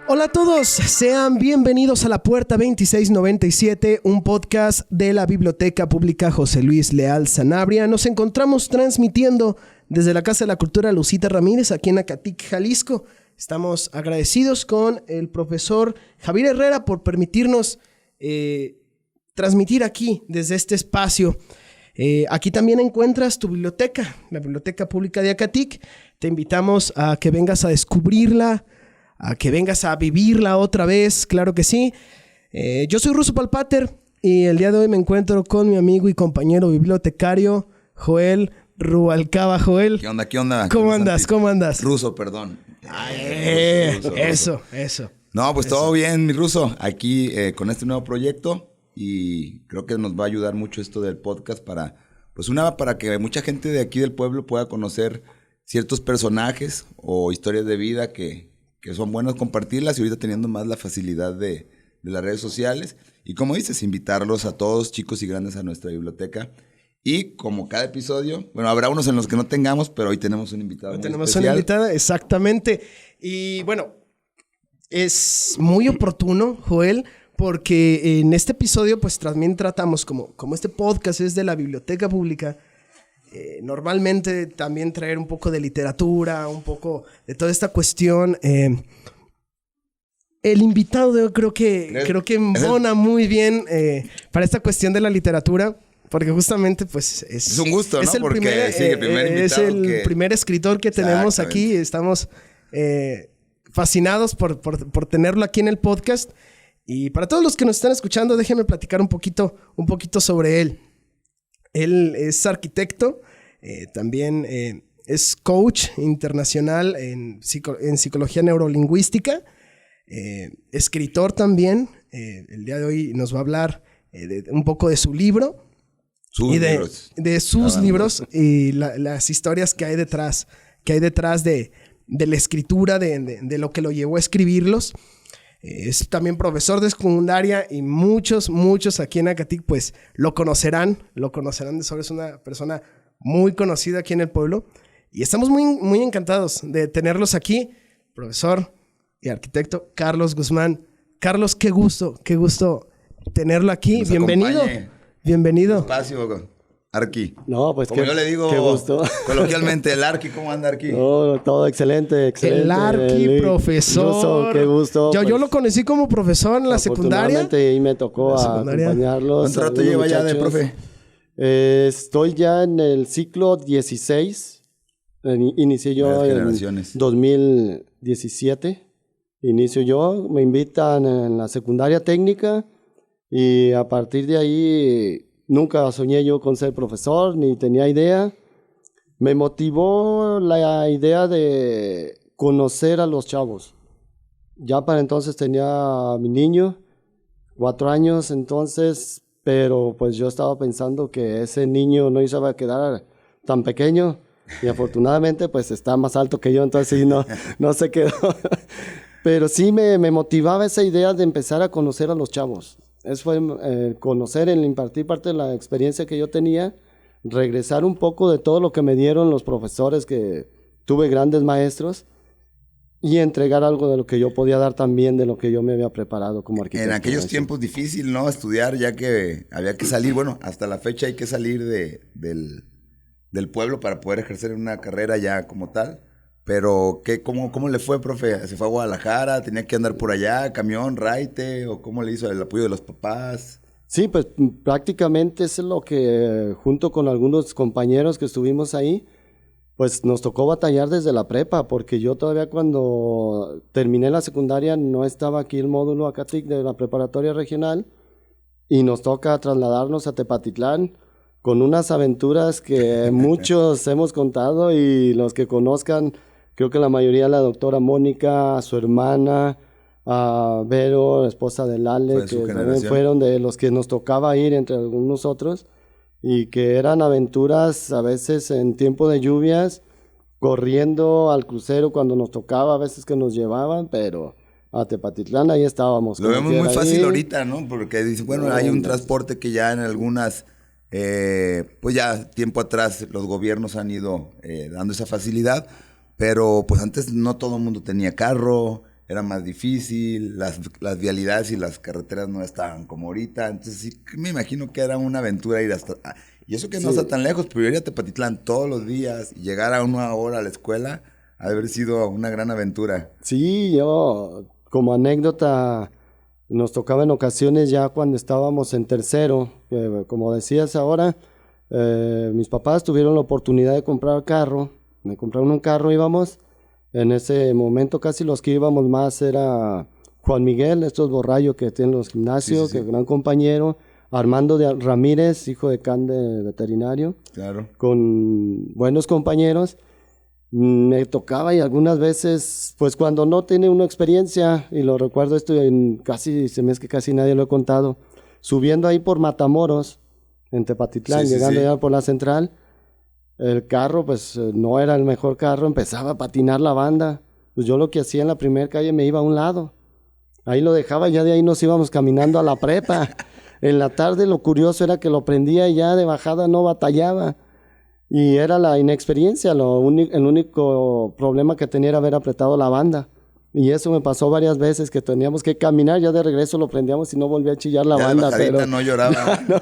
Hola a todos, sean bienvenidos a La Puerta 2697, un podcast de la Biblioteca Pública José Luis Leal Sanabria. Nos encontramos transmitiendo desde la Casa de la Cultura Lucita Ramírez, aquí en Acatic, Jalisco. Estamos agradecidos con el profesor Javier Herrera por permitirnos transmitir aquí desde este espacio. Aquí también encuentras tu biblioteca, la Biblioteca Pública de Acatic. Te invitamos a que vengas a descubrirla, a que vengas a vivirla otra vez, claro que sí. Yo soy Ruso Palpater y el día de hoy me encuentro con mi amigo y compañero bibliotecario Joel Rubalcaba. Joel, ¿Qué onda? ¿Qué onda? ¿Cómo andas? ¿Cómo andas? Ruso, perdón. Ruso. Eso. No, pues todo bien, mi Ruso. Aquí con este nuevo proyecto y creo que nos va a ayudar mucho esto del podcast para que mucha gente de aquí del pueblo pueda conocer ciertos personajes o historias de vida que son buenas compartirlas y ahorita teniendo más la facilidad de las redes sociales. Y como dices, invitarlos a todos, chicos y grandes, a nuestra biblioteca. Y como cada episodio, bueno, habrá unos en los que no tengamos, pero hoy tenemos un invitado muy especial. Tenemos una invitada, exactamente. Y bueno, es muy oportuno, Joel, porque en este episodio pues también tratamos, como este podcast es de la Biblioteca Pública, normalmente también traer un poco de literatura, un poco de toda esta cuestión. El invitado de hoy creo que embona muy bien para esta cuestión de la literatura, porque justamente pues es un gusto, ¿no? Es el primer escritor que tenemos aquí. Estamos fascinados por tenerlo aquí en el podcast. Y para todos los que nos están escuchando, déjenme platicar un poquito sobre él. Él es arquitecto, también es coach internacional en psicología neurolingüística, escritor también. El día de hoy nos va a hablar un poco de su libro, de sus libros y las historias que hay detrás de la escritura, de lo que lo llevó a escribirlos. Es también profesor de secundaria y muchos aquí en Acatic pues lo conocerán de sobre. Es una persona muy conocida aquí en el pueblo y estamos muy, muy encantados de tenerlos aquí, profesor y arquitecto Carlos Guzmán. Carlos, qué gusto tenerlo aquí. Bienvenido. Espacio, Arqui. No, pues como yo le digo qué gusto. Coloquialmente, el Arqui. ¿Cómo anda, Arqui? No, todo excelente. El Arqui, profesor. Qué gusto. Yo lo conocí como profesor en la secundaria. Ahí me tocó acompañarlos. ¿Cuánto rato lleva ya de profe? Estoy ya en el ciclo 16. Inicié yo en 2017. Inicio yo. Me invitan en la secundaria técnica y a partir de ahí nunca soñé yo con ser profesor, ni tenía idea. Me motivó la idea de conocer a los chavos. Ya para entonces tenía a mi niño, 4 años entonces, pero pues yo estaba pensando que ese niño no iba a quedar tan pequeño y afortunadamente pues está más alto que yo, entonces sí, no se quedó. Pero sí me motivaba esa idea de empezar a conocer a los chavos. Eso fue conocer, el impartir parte de la experiencia que yo tenía, regresar un poco de todo lo que me dieron los profesores, que tuve grandes maestros, y entregar algo de lo que yo podía dar también, de lo que yo me había preparado como arquitecto. En aquellos tiempos difícil, ¿no? Estudiar, ya que había que salir, bueno, hasta la fecha hay que salir del pueblo para poder ejercer una carrera ya como tal. Pero, ¿cómo le fue, profe? ¿Se fue a Guadalajara? ¿Tenía que andar por allá? ¿Camión, raite? ¿O cómo le hizo el apoyo de los papás? Sí, pues prácticamente es lo que, junto con algunos compañeros que estuvimos ahí, pues nos tocó batallar desde la prepa, porque yo todavía cuando terminé la secundaria no estaba aquí el módulo Acatic de la preparatoria regional y nos toca trasladarnos a Tepatitlán con unas aventuras que muchos hemos contado y los que conozcan. Creo que la mayoría, la doctora Mónica, su hermana, a Vero, la esposa de Lale, que también fueron de los que nos tocaba ir entre algunos otros, y que eran aventuras a veces en tiempo de lluvias, corriendo al crucero cuando nos tocaba, a veces que nos llevaban, pero a Tepatitlán ahí estábamos. Lo vemos muy fácil ahorita, ¿no? Porque dicen, bueno, hay un transporte que ya en algunas, pues ya tiempo atrás los gobiernos han ido dando esa facilidad. Pero pues antes no todo el mundo tenía carro, era más difícil, las vialidades y las carreteras no estaban como ahorita, entonces sí, me imagino que era una aventura ir hasta... Y eso que no está tan lejos, pero ir a Tepatitlán todos los días y llegar a 1 hora a la escuela, ha de haber sido una gran aventura. Sí, yo, como anécdota, nos tocaba en ocasiones ya cuando estábamos en tercero, como decías ahora, mis papás tuvieron la oportunidad de comprar carro, me compraron un carro, íbamos, en ese momento casi los que íbamos más era Juan Miguel, estos borrayos que tienen los gimnasios, que es gran compañero, Armando Ramírez, hijo de Can de veterinario, claro, con buenos compañeros. Me tocaba y algunas veces, pues cuando no tiene una experiencia, y lo recuerdo esto se me es que casi nadie lo he contado, subiendo ahí por Matamoros, en Tepatitlán, llegando ya por la central, el carro pues no era el mejor carro, empezaba a patinar la banda, pues yo lo que hacía en la primera calle me iba a un lado, ahí lo dejaba, ya de ahí nos íbamos caminando a la prepa. En la tarde lo curioso era que lo prendía y ya de bajada no batallaba. Y era la inexperiencia, el único problema que tenía era haber apretado la banda. Y eso me pasó varias veces, que teníamos que caminar, ya de regreso lo prendíamos y no volvía a chillar la banda. Pero no lloraba. No,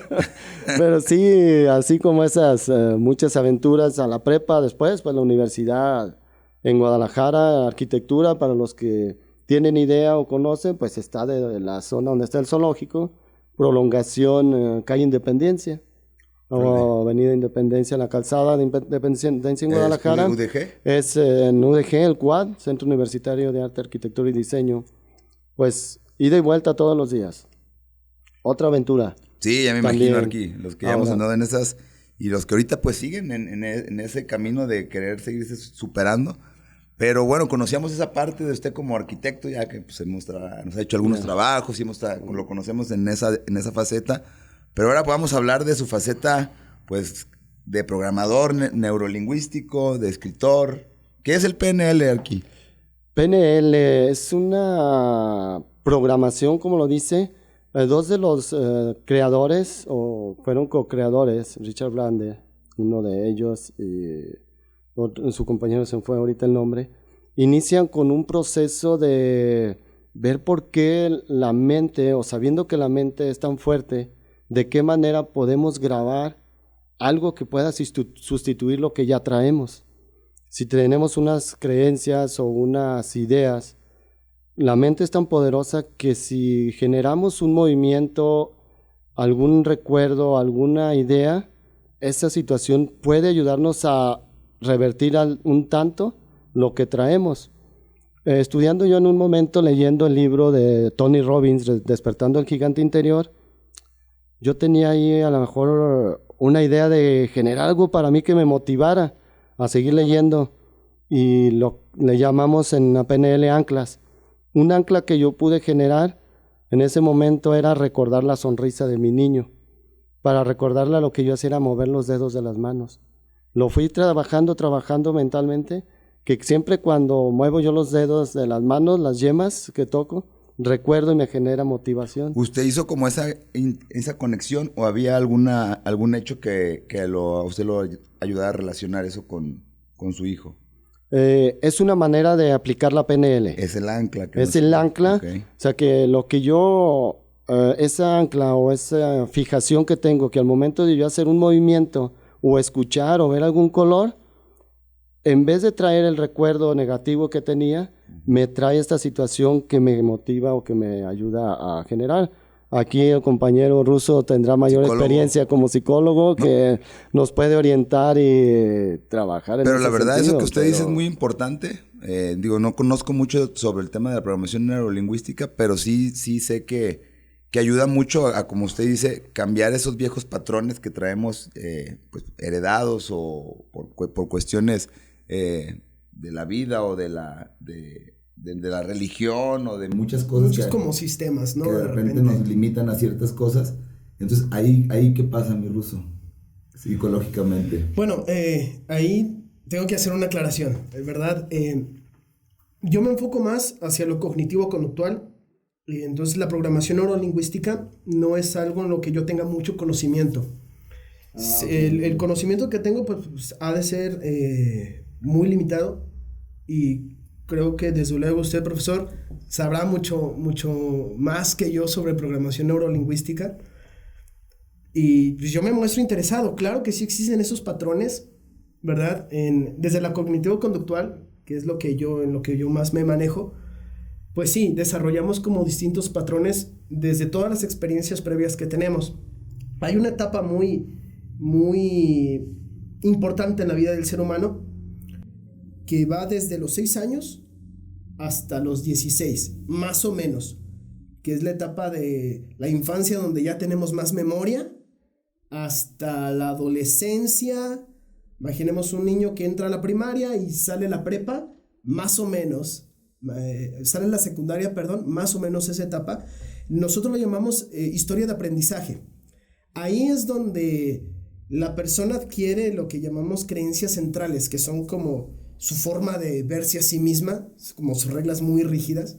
pero sí, así como esas muchas aventuras a la prepa, después pues la universidad en Guadalajara, arquitectura, para los que tienen idea o conocen, pues está de la zona donde está el zoológico, prolongación calle Independencia. O Avenida Independencia, la calzada de Independencia en Guadalajara. ¿Es UDG? Es en UDG, el CUAD, Centro Universitario de Arte, Arquitectura y Diseño. Pues, ida y vuelta todos los días. Otra aventura. Sí, ya me imagino aquí, los que ya hemos andado en esas, y los que ahorita pues siguen en ese camino de querer seguirse superando. Pero bueno, conocíamos esa parte de usted como arquitecto, ya que pues, nos ha hecho algunos trabajos, y lo conocemos en esa faceta. Pero ahora vamos a hablar de su faceta, pues, de programador neurolingüístico, de escritor. ¿Qué es el PNL aquí? PNL es una programación, como lo dice. Dos de los creadores, o fueron co-creadores, Richard Blande, uno de ellos, y su compañero se me fue ahorita el nombre, inician con un proceso de ver por qué la mente, o sabiendo que la mente es tan fuerte, de qué manera podemos grabar algo que pueda sustituir lo que ya traemos. Si tenemos unas creencias o unas ideas, la mente es tan poderosa que si generamos un movimiento, algún recuerdo, alguna idea, esa situación puede ayudarnos a revertir un tanto lo que traemos. Estudiando yo en un momento, leyendo el libro de Tony Robbins, Despertando el Gigante Interior, yo tenía ahí a lo mejor una idea de generar algo para mí que me motivara a seguir leyendo, y le llamamos en la PNL anclas. Un ancla que yo pude generar en ese momento era recordar la sonrisa de mi niño. Para recordarla, lo que yo hacía era mover los dedos de las manos. Lo fui trabajando mentalmente, que siempre cuando muevo yo los dedos de las manos, las yemas que toco, recuerdo y me genera motivación. ¿Usted hizo como esa conexión, o había algún hecho que a usted lo ayudara a relacionar eso con su hijo? Es una manera de aplicar la PNL. Es el ancla. Es el ancla. Okay. O sea que lo que yo, esa ancla o esa fijación que tengo, que al momento de yo hacer un movimiento o escuchar o ver algún color, en vez de traer el recuerdo negativo que tenía, me trae esta situación que me motiva o que me ayuda a generar. Aquí el compañero ruso tendrá mayor experiencia como psicólogo, que nos puede orientar y trabajar en ese sentido. Pero la verdad, eso que usted dice es muy importante. No conozco mucho sobre el tema de la programación neurolingüística, pero sí sé que ayuda mucho a, como usted dice, cambiar esos viejos patrones que traemos pues, heredados o por cuestiones de la vida o de la religión o de muchas cosas. Muchos como sistemas, ¿no? Que de repente nos limitan a ciertas cosas. Entonces, ahí ¿qué pasa, mi ruso? Psicológicamente. Bueno, ahí tengo que hacer una aclaración, es verdad. Yo me enfoco más hacia lo cognitivo-conductual. Entonces, la programación neurolingüística no es algo en lo que yo tenga mucho conocimiento. El conocimiento que tengo pues, ha de ser muy limitado, y creo que desde luego usted, profesor, sabrá mucho más que yo sobre programación neurolingüística. Y pues yo me muestro interesado. Claro que sí existen esos patrones, ¿verdad? Desde la cognitivo-conductual, que es en lo que yo más me manejo, pues sí, desarrollamos como distintos patrones desde todas las experiencias previas que tenemos. Hay una etapa muy, muy importante en la vida del ser humano que va desde los 6 años hasta los 16, más o menos, que es la etapa de la infancia donde ya tenemos más memoria, hasta la adolescencia. Imaginemos un niño que entra a la primaria y sale a la prepa, más o menos, sale a la secundaria, perdón, más o menos esa etapa. Nosotros lo llamamos historia de aprendizaje. Ahí es donde la persona adquiere lo que llamamos creencias centrales, que son como su forma de verse a sí misma, como sus reglas muy rígidas.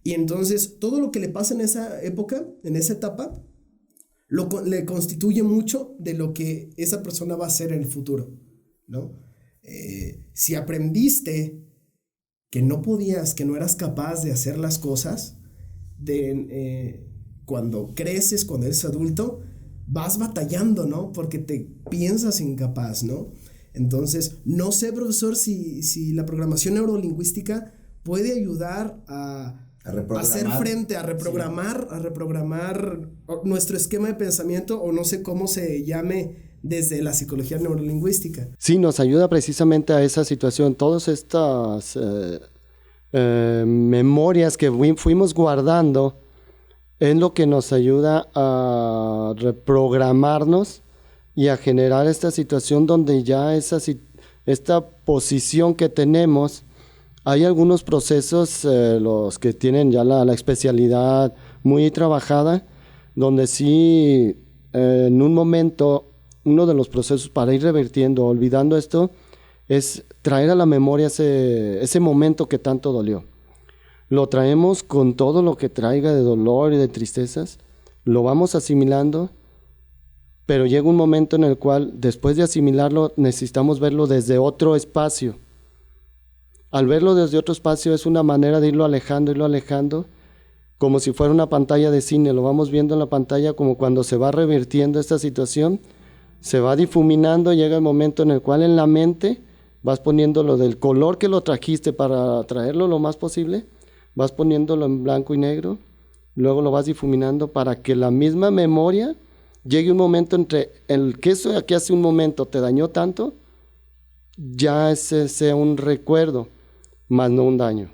Y entonces todo lo que le pasa en esa época, en esa etapa, le constituye mucho de lo que esa persona va a hacer en el futuro, ¿no? Si aprendiste que no podías, que no eras capaz de hacer las cosas, cuando creces, cuando eres adulto, vas batallando, ¿no? Porque te piensas incapaz, ¿no? Entonces, no sé, profesor, si la programación neurolingüística puede ayudar a hacer frente, a reprogramar nuestro esquema de pensamiento, o no sé cómo se llame desde la psicología neurolingüística. Sí, nos ayuda precisamente a esa situación. Todas estas memorias que fuimos guardando es lo que nos ayuda a reprogramarnos y a generar esta situación donde ya esta posición que tenemos, hay algunos procesos, los que tienen ya la especialidad muy trabajada, donde sí, en un momento, uno de los procesos para ir revirtiendo, olvidando esto, es traer a la memoria ese momento que tanto dolió. Lo traemos con todo lo que traiga de dolor y de tristezas, lo vamos asimilando, pero llega un momento en el cual, después de asimilarlo, necesitamos verlo desde otro espacio. Al verlo desde otro espacio es una manera de irlo alejando, como si fuera una pantalla de cine. Lo vamos viendo en la pantalla como cuando se va revirtiendo esta situación, se va difuminando, llega el momento en el cual en la mente vas poniéndolo del color que lo trajiste para traerlo lo más posible, vas poniéndolo en blanco y negro, luego lo vas difuminando para que la misma memoria llegue un momento entre el que eso de aquí hace un momento te dañó tanto, ya ese sea un recuerdo, más no un daño.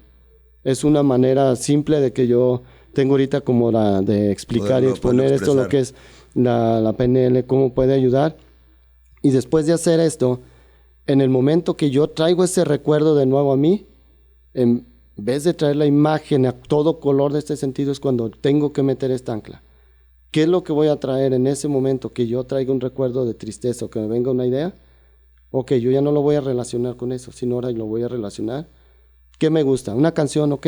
Es una manera simple de que yo tengo ahorita como de explicar y exponer esto, lo que es la PNL, cómo puede ayudar. Y después de hacer esto, en el momento que yo traigo ese recuerdo de nuevo a mí, en vez de traer la imagen a todo color de este sentido, es cuando tengo que meter esta ancla. ¿Qué es lo que voy a traer en ese momento que yo traiga un recuerdo de tristeza o que me venga una idea? Ok, yo ya no lo voy a relacionar con eso, sino ahora lo voy a relacionar. ¿Qué me gusta? Una canción, ok.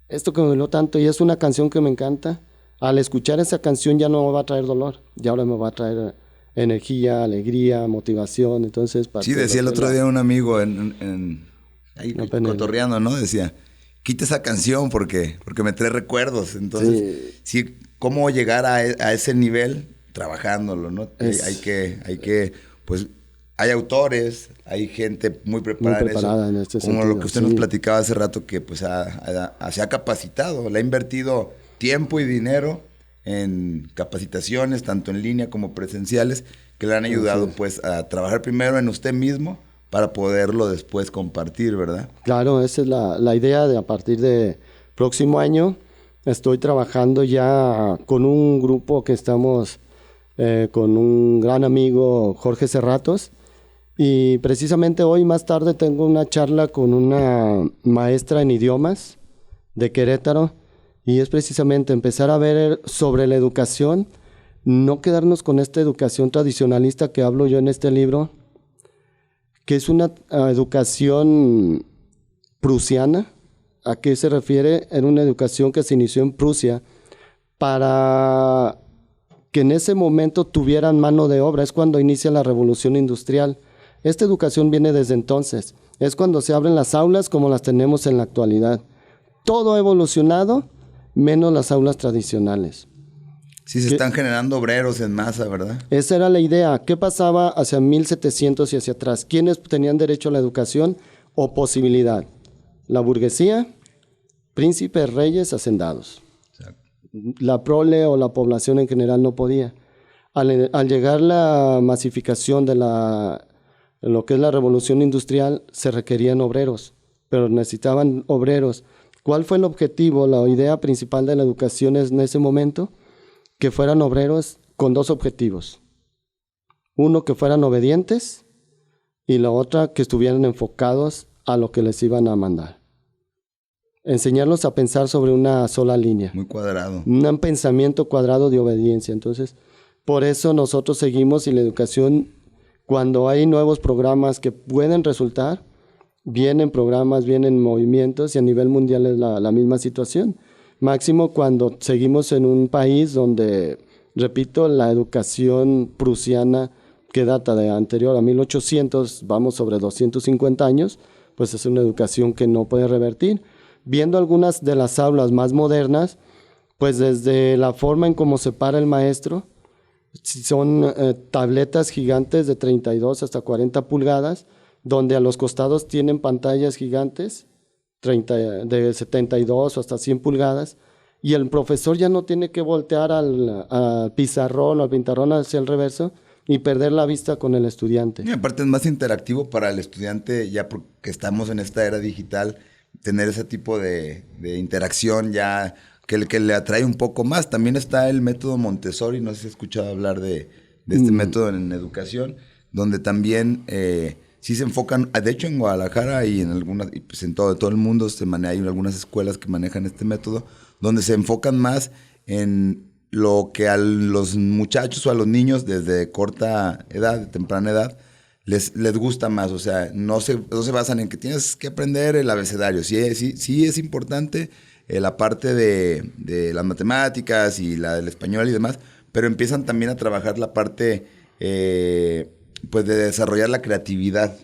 Esto que me dolió tanto y es una canción que me encanta. Al escuchar esa canción ya no me va a traer dolor, ya ahora me va a traer energía, alegría, motivación. Entonces, sí, decía el otro día un amigo ahí cotorreando, ¿no? Decía, quita esa canción porque me trae recuerdos. Entonces, sí, ¿cómo llegar a ese nivel? Trabajándolo, ¿no? Hay que, pues, hay autores, hay gente muy preparada en este sentido, como lo que usted nos platicaba hace rato, que pues se ha capacitado, le ha invertido tiempo y dinero en capacitaciones, tanto en línea como presenciales, que le han ayudado pues a trabajar primero en usted mismo para poderlo después compartir, ¿verdad? Claro, esa es la idea de a partir de próximo año. Estoy trabajando ya con un grupo que estamos con un gran amigo, Jorge Cerratos, y precisamente hoy más tarde tengo una charla con una maestra en idiomas de Querétaro, y es precisamente empezar a ver sobre la educación, no quedarnos con esta educación tradicionalista que hablo yo en este libro, que es una educación prusiana. ¿A qué se refiere? Era una educación que se inició en Prusia para que en ese momento tuvieran mano de obra. Es cuando inicia la revolución industrial. Esta educación viene desde entonces. Es cuando se abren las aulas como las tenemos en la actualidad. todo ha evolucionado, menos las aulas tradicionales. Sí, se están generando obreros en masa, ¿verdad? Esa era la idea. ¿Qué pasaba hacia 1700 y hacia atrás? ¿Quiénes tenían derecho a la educación o posibilidad? La burguesía, príncipes, reyes, hacendados. Exacto. La prole o la población en general no podía. Al llegar la masificación de lo que es la revolución industrial, se requerían obreros, pero necesitaban obreros. ¿Cuál fue el objetivo, la idea principal de la educación en ese momento? Que fueran obreros con dos objetivos. Uno, que fueran obedientes, y la otra, que estuvieran enfocados a lo que les iban a mandar. Enseñarlos a pensar sobre una sola línea. Muy cuadrado. Un pensamiento cuadrado de obediencia. Entonces, por eso nosotros seguimos, y la educación, cuando hay nuevos programas que pueden resultar, vienen programas, vienen movimientos, y a nivel mundial es la misma situación. Máximo cuando seguimos en un país donde, repito, la educación prusiana, que data de anterior a 1800, vamos sobre 250 años, pues es una educación que no puede revertir. Viendo algunas de las aulas más modernas, pues desde la forma en cómo se para el maestro, son tabletas gigantes de 32 hasta 40 pulgadas, donde a los costados tienen pantallas gigantes, de 72 o hasta 100 pulgadas, y el profesor ya no tiene que voltear al pizarrón o al pintarrón hacia el reverso y perder la vista con el estudiante. Y aparte es más interactivo para el estudiante, ya porque estamos en esta era digital, tener ese tipo de interacción ya que le atrae un poco más. También está el método Montessori, no sé si has escuchado hablar de este método en educación, donde también sí se enfocan, de hecho en Guadalajara y en algunas, y pues en todo el mundo hay algunas escuelas que manejan este método, donde se enfocan más en lo que a los muchachos o a los niños desde corta edad, de temprana edad, les gusta más. O sea, no se basan en que tienes que aprender el abecedario. Sí es importante la parte de las matemáticas y la del español y demás, pero empiezan también a trabajar la parte pues de desarrollar la creatividad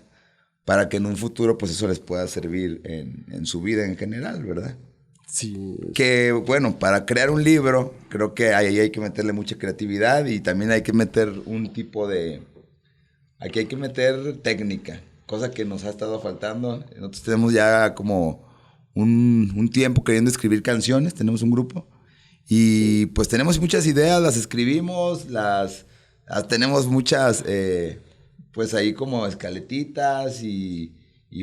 para que en un futuro pues eso les pueda servir en su vida en general, ¿verdad? Sí. Que bueno, para crear un libro creo que ahí hay que meterle mucha creatividad y también hay que meter un tipo de... Aquí hay que meter técnica, cosa que nos ha estado faltando. Nosotros tenemos ya como un tiempo queriendo escribir canciones, tenemos un grupo y pues tenemos muchas ideas, las escribimos, tenemos muchas, pues ahí como escaletitas y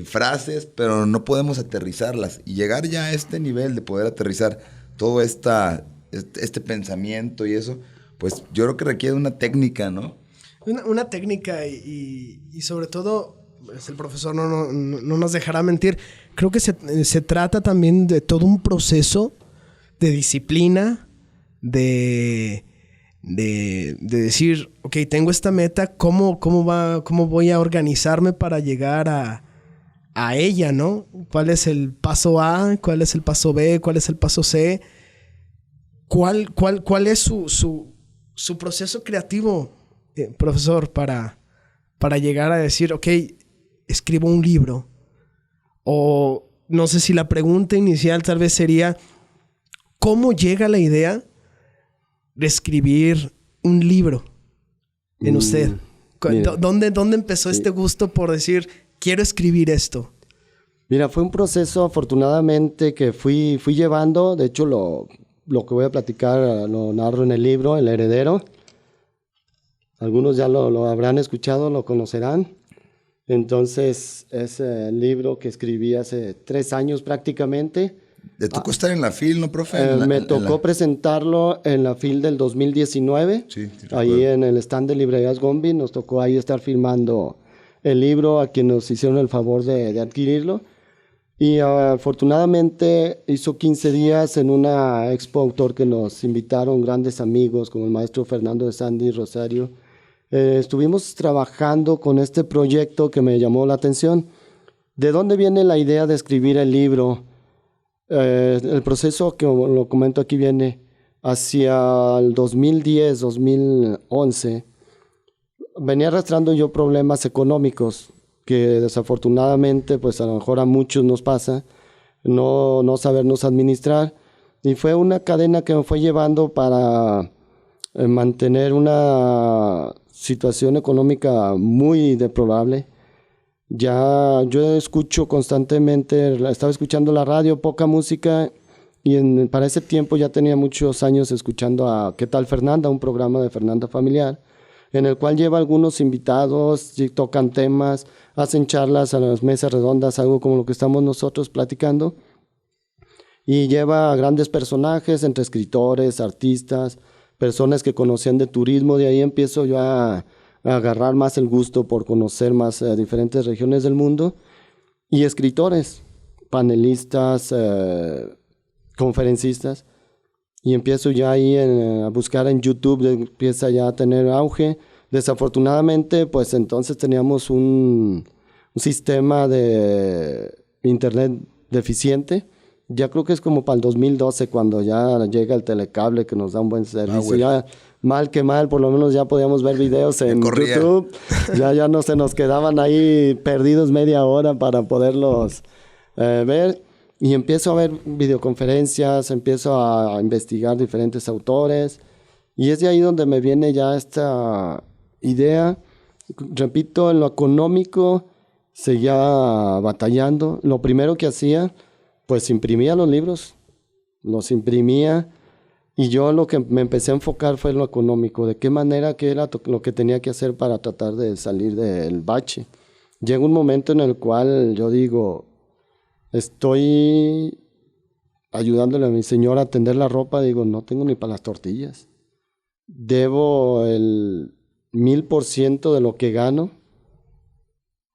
frases, pero no podemos aterrizarlas. Y llegar ya a este nivel de poder aterrizar todo este pensamiento y eso, pues yo creo que requiere una técnica, ¿no? Una técnica y sobre todo, pues el profesor no nos dejará mentir, creo que se trata también de todo un proceso de disciplina, de decir, ok, tengo esta meta, ¿cómo voy a organizarme para llegar a ella, ¿no? ¿Cuál es el paso A? ¿Cuál es el paso B? ¿Cuál es el paso C? ¿Cuál es su proceso creativo, profesor, para llegar a decir, ok, escribo un libro? O no sé si la pregunta inicial tal vez sería, ¿cómo llega la idea de escribir un libro en usted? ¿Dónde empezó este gusto por decir, quiero escribir esto? Mira, fue un proceso afortunadamente que fui llevando. De hecho, lo que voy a platicar lo narro en el libro, El Heredero. Algunos ya lo habrán escuchado, lo conocerán. Entonces, es el libro que escribí hace 3 años prácticamente. ¿Te tocó estar en la FIL, no, profe? Me tocó presentarlo en la FIL del 2019. Sí, ahí en el stand de Librerías Gombi. Nos tocó ahí estar filmando el libro a quien nos hicieron el favor de adquirirlo. Y afortunadamente hizo 15 días en una expo autor que nos invitaron grandes amigos como el maestro Fernando de Sandy Rosario. Estuvimos trabajando con este proyecto que me llamó la atención. ¿De dónde viene la idea de escribir el libro? El proceso que lo comento aquí viene hacia el 2010, 2011. Venía arrastrando yo problemas económicos que desafortunadamente, pues a lo mejor a muchos nos pasa. no sabernos administrar. Y fue una cadena que me fue llevando para mantener una situación económica muy deplorable. Ya yo escucho constantemente, estaba escuchando la radio, poca música, y para ese tiempo ya tenía muchos años escuchando a ¿Qué tal Fernanda?, un programa de Fernanda Familiar, en el cual lleva algunos invitados, y tocan temas, hacen charlas a las mesas redondas, algo como lo que estamos nosotros platicando, y lleva a grandes personajes, entre escritores, artistas, personas que conocían de turismo. De ahí empiezo yo a agarrar más el gusto por conocer más diferentes regiones del mundo, y escritores, panelistas, conferencistas, y empiezo ya ahí a buscar en YouTube, empieza ya a tener auge. Desafortunadamente, pues entonces teníamos un sistema de internet deficiente. Ya creo que es como para el 2012 cuando ya llega el telecable que nos da un buen servicio. Bueno. Ya mal que mal, por lo menos ya podíamos ver videos en YouTube. Ya no se nos quedaban ahí perdidos media hora para poderlos ver. Y empiezo a ver videoconferencias, empiezo a investigar diferentes autores. Y es de ahí donde me viene ya esta idea. Repito, en lo económico seguía batallando. Lo primero que hacía, pues imprimía los libros, los imprimía, y yo lo que me empecé a enfocar fue en lo económico, de qué manera, qué era lo que tenía que hacer para tratar de salir del bache. Llega un momento en el cual yo digo, estoy ayudándole a mi señora a tender la ropa, digo, no tengo ni para las tortillas. Debo el 1000% de lo que gano.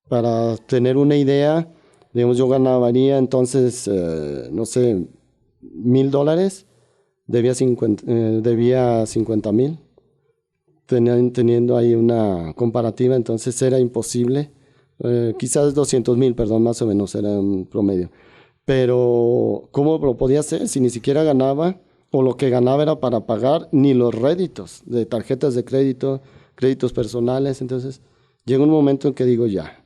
Para tener una idea, digamos, yo ganaría entonces, no sé, $1,000, debía 50,000. Teniendo ahí una comparativa, entonces era imposible. Quizás 200,000, perdón, más o menos era un promedio. Pero, ¿cómo lo podía hacer si ni siquiera ganaba? O lo que ganaba era para pagar ni los réditos de tarjetas de crédito, créditos personales. Entonces, llega un momento en que digo, ya,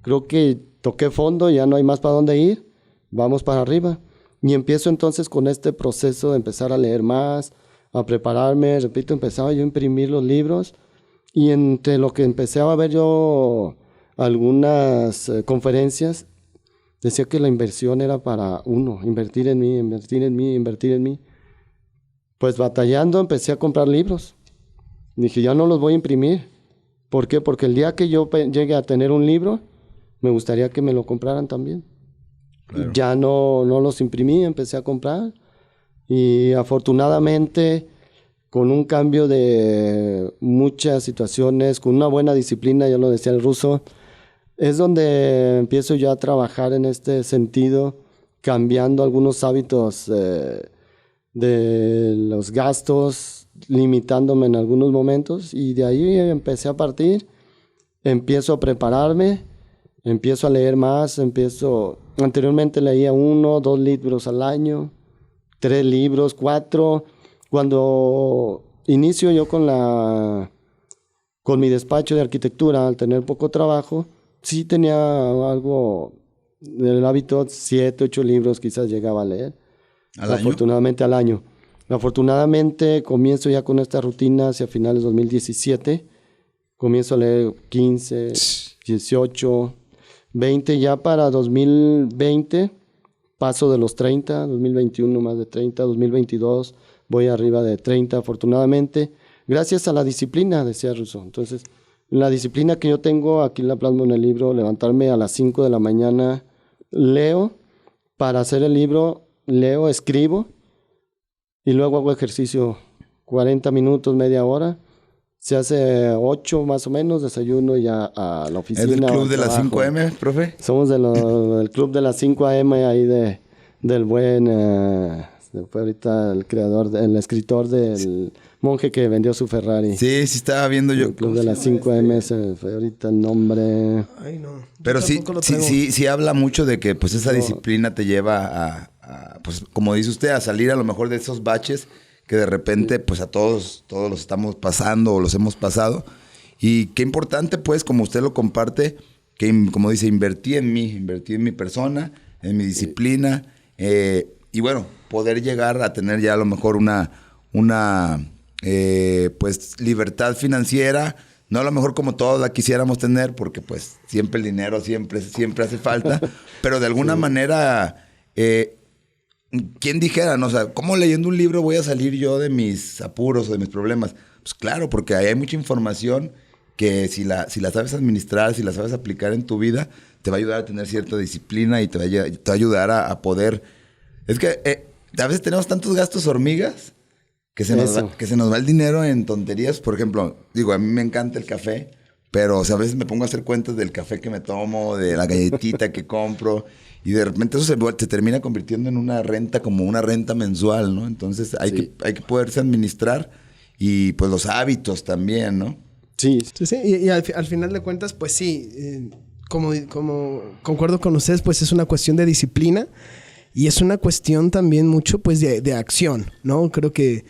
creo que toqué fondo, ya no hay más para dónde ir, vamos para arriba. Y empiezo entonces con este proceso de empezar a leer más, a prepararme. Repito, empezaba yo a imprimir los libros, y entre lo que empecé a ver yo algunas conferencias, decía que la inversión era para uno, invertir en mí, invertir en mí, invertir en mí. Pues batallando empecé a comprar libros. Dije, ya no los voy a imprimir. ¿Por qué? Porque el día que yo llegue a tener un libro, me gustaría que me lo compraran también. Claro. Ya no los imprimí, empecé a comprar, y afortunadamente con un cambio de muchas situaciones, con una buena disciplina, ya lo decía el ruso, es donde empiezo ya a trabajar en este sentido, cambiando algunos hábitos de los gastos, limitándome en algunos momentos, y de ahí empecé a partir, empiezo a prepararme, empiezo a leer más, anteriormente leía 1, 2 libros al año, 3 libros, 4. Cuando inicio yo con mi despacho de arquitectura, al tener poco trabajo, sí tenía algo del hábito, 7, 8 libros quizás llegaba a leer. Afortunadamente al año. Afortunadamente comienzo ya con esta rutina hacia finales de 2017. Comienzo a leer 15, 18... 20, ya para 2020 paso de los 30, 2021 más de 30, 2022 voy arriba de 30 afortunadamente, gracias a la disciplina, decía Russo. Entonces, la disciplina que yo tengo, aquí la plasmo en el libro, levantarme a las 5 de la mañana, leo, para hacer el libro, leo, escribo, y luego hago ejercicio 40 minutos, media hora. Se hace 8 más o menos, desayuno ya a la oficina. ¿Es del club de las 5 AM, profe? Somos del club de las 5 AM ahí del buen... fue ahorita el escritor del monje que vendió su Ferrari. Sí, estaba viendo yo. El club de las 5 AM, fue ahorita el nombre. Ay, no. Pero sí habla mucho de que pues esa disciplina te lleva a, pues como dice usted, a salir a lo mejor de esos baches que de repente pues a todos los estamos pasando o los hemos pasado. Y qué importante pues, como usted lo comparte, que como dice, invertí en mi persona, en mi disciplina, Y bueno, poder llegar a tener ya a lo mejor una pues libertad financiera, no a lo mejor como todos la quisiéramos tener, porque pues siempre el dinero siempre hace falta, pero de alguna manera, ¿quién dijera, no? O sea, ¿cómo leyendo un libro voy a salir yo de mis apuros o de mis problemas? Pues claro, porque ahí hay mucha información que si la sabes administrar, si la sabes aplicar en tu vida, te va a ayudar a tener cierta disciplina y te va a ayudar a poder... Es que a veces tenemos tantos gastos hormigas que se nos va el dinero en tonterías. Por ejemplo, digo, a mí me encanta el café, pero o sea, a veces me pongo a hacer cuentas del café que me tomo, de la galletita que compro, y de repente eso se termina convirtiendo en una renta, como una renta mensual, ¿no? Entonces hay que poderse administrar, y pues los hábitos también, ¿no? Sí. Y al final de cuentas, pues sí, como concuerdo con ustedes, pues es una cuestión de disciplina y es una cuestión también mucho pues de acción, ¿no? Creo que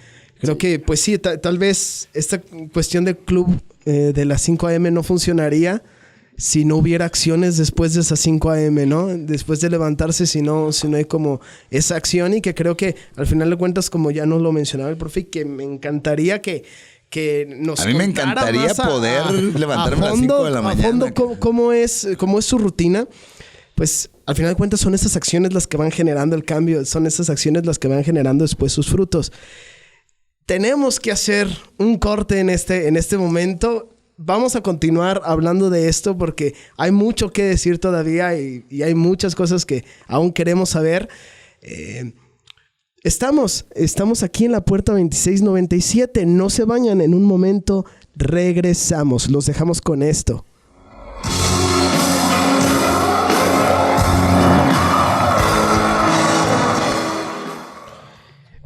pues sí, tal vez esta cuestión del club de las 5 a.m. no funcionaría si no hubiera acciones después de esas 5 a.m., ¿no? Después de levantarse, si no hay como esa acción, y que creo que al final de cuentas, como ya nos lo mencionaba el profe, que me encantaría que nos a mí me encantaría poder levantarme a las 5 de la mañana. A fondo, cómo es su rutina. Pues al final de cuentas son esas acciones las que van generando el cambio, son esas acciones las que van generando después sus frutos. Tenemos que hacer un corte en este momento. Vamos a continuar hablando de esto porque hay mucho que decir todavía y hay muchas cosas que aún queremos saber. Estamos aquí en la puerta 2697. No se vayan, en un momento regresamos. Los dejamos con esto.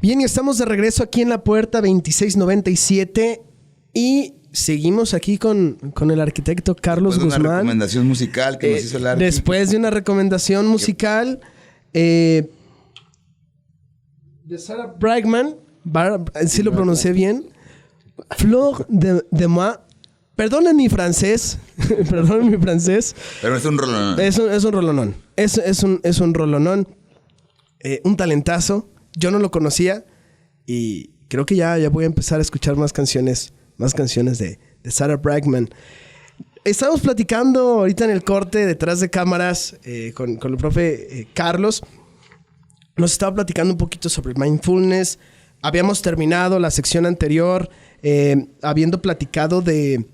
Bien, y estamos de regreso aquí en la puerta 2697 y seguimos aquí con el arquitecto Carlos Guzmán. Una recomendación musical que nos hizo el arquitecto. Después de una recomendación musical de Sarah Brightman, si lo pronuncié bien, Fleur de Moi. Perdonen mi francés, Pero es un rolonón. Es un rolonón. Es un rolonón. Un talentazo. Yo no lo conocía y creo que ya voy a empezar a escuchar más canciones de Sarah Brightman. Estamos platicando ahorita en el corte detrás de cámaras con el profe Carlos. Nos estaba platicando un poquito sobre mindfulness. Habíamos terminado la sección anterior habiendo platicado de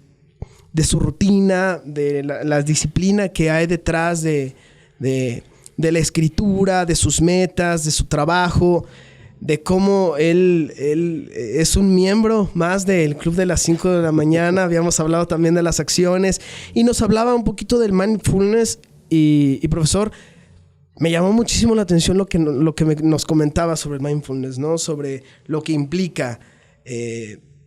su rutina, de la disciplina que hay detrás de la escritura, de sus metas, de su trabajo, de cómo él es un miembro más del Club de las 5 de la mañana. Habíamos hablado también de las acciones y nos hablaba un poquito del mindfulness y profesor, me llamó muchísimo la atención lo que nos comentaba sobre el mindfulness, ¿no? Sobre lo que implica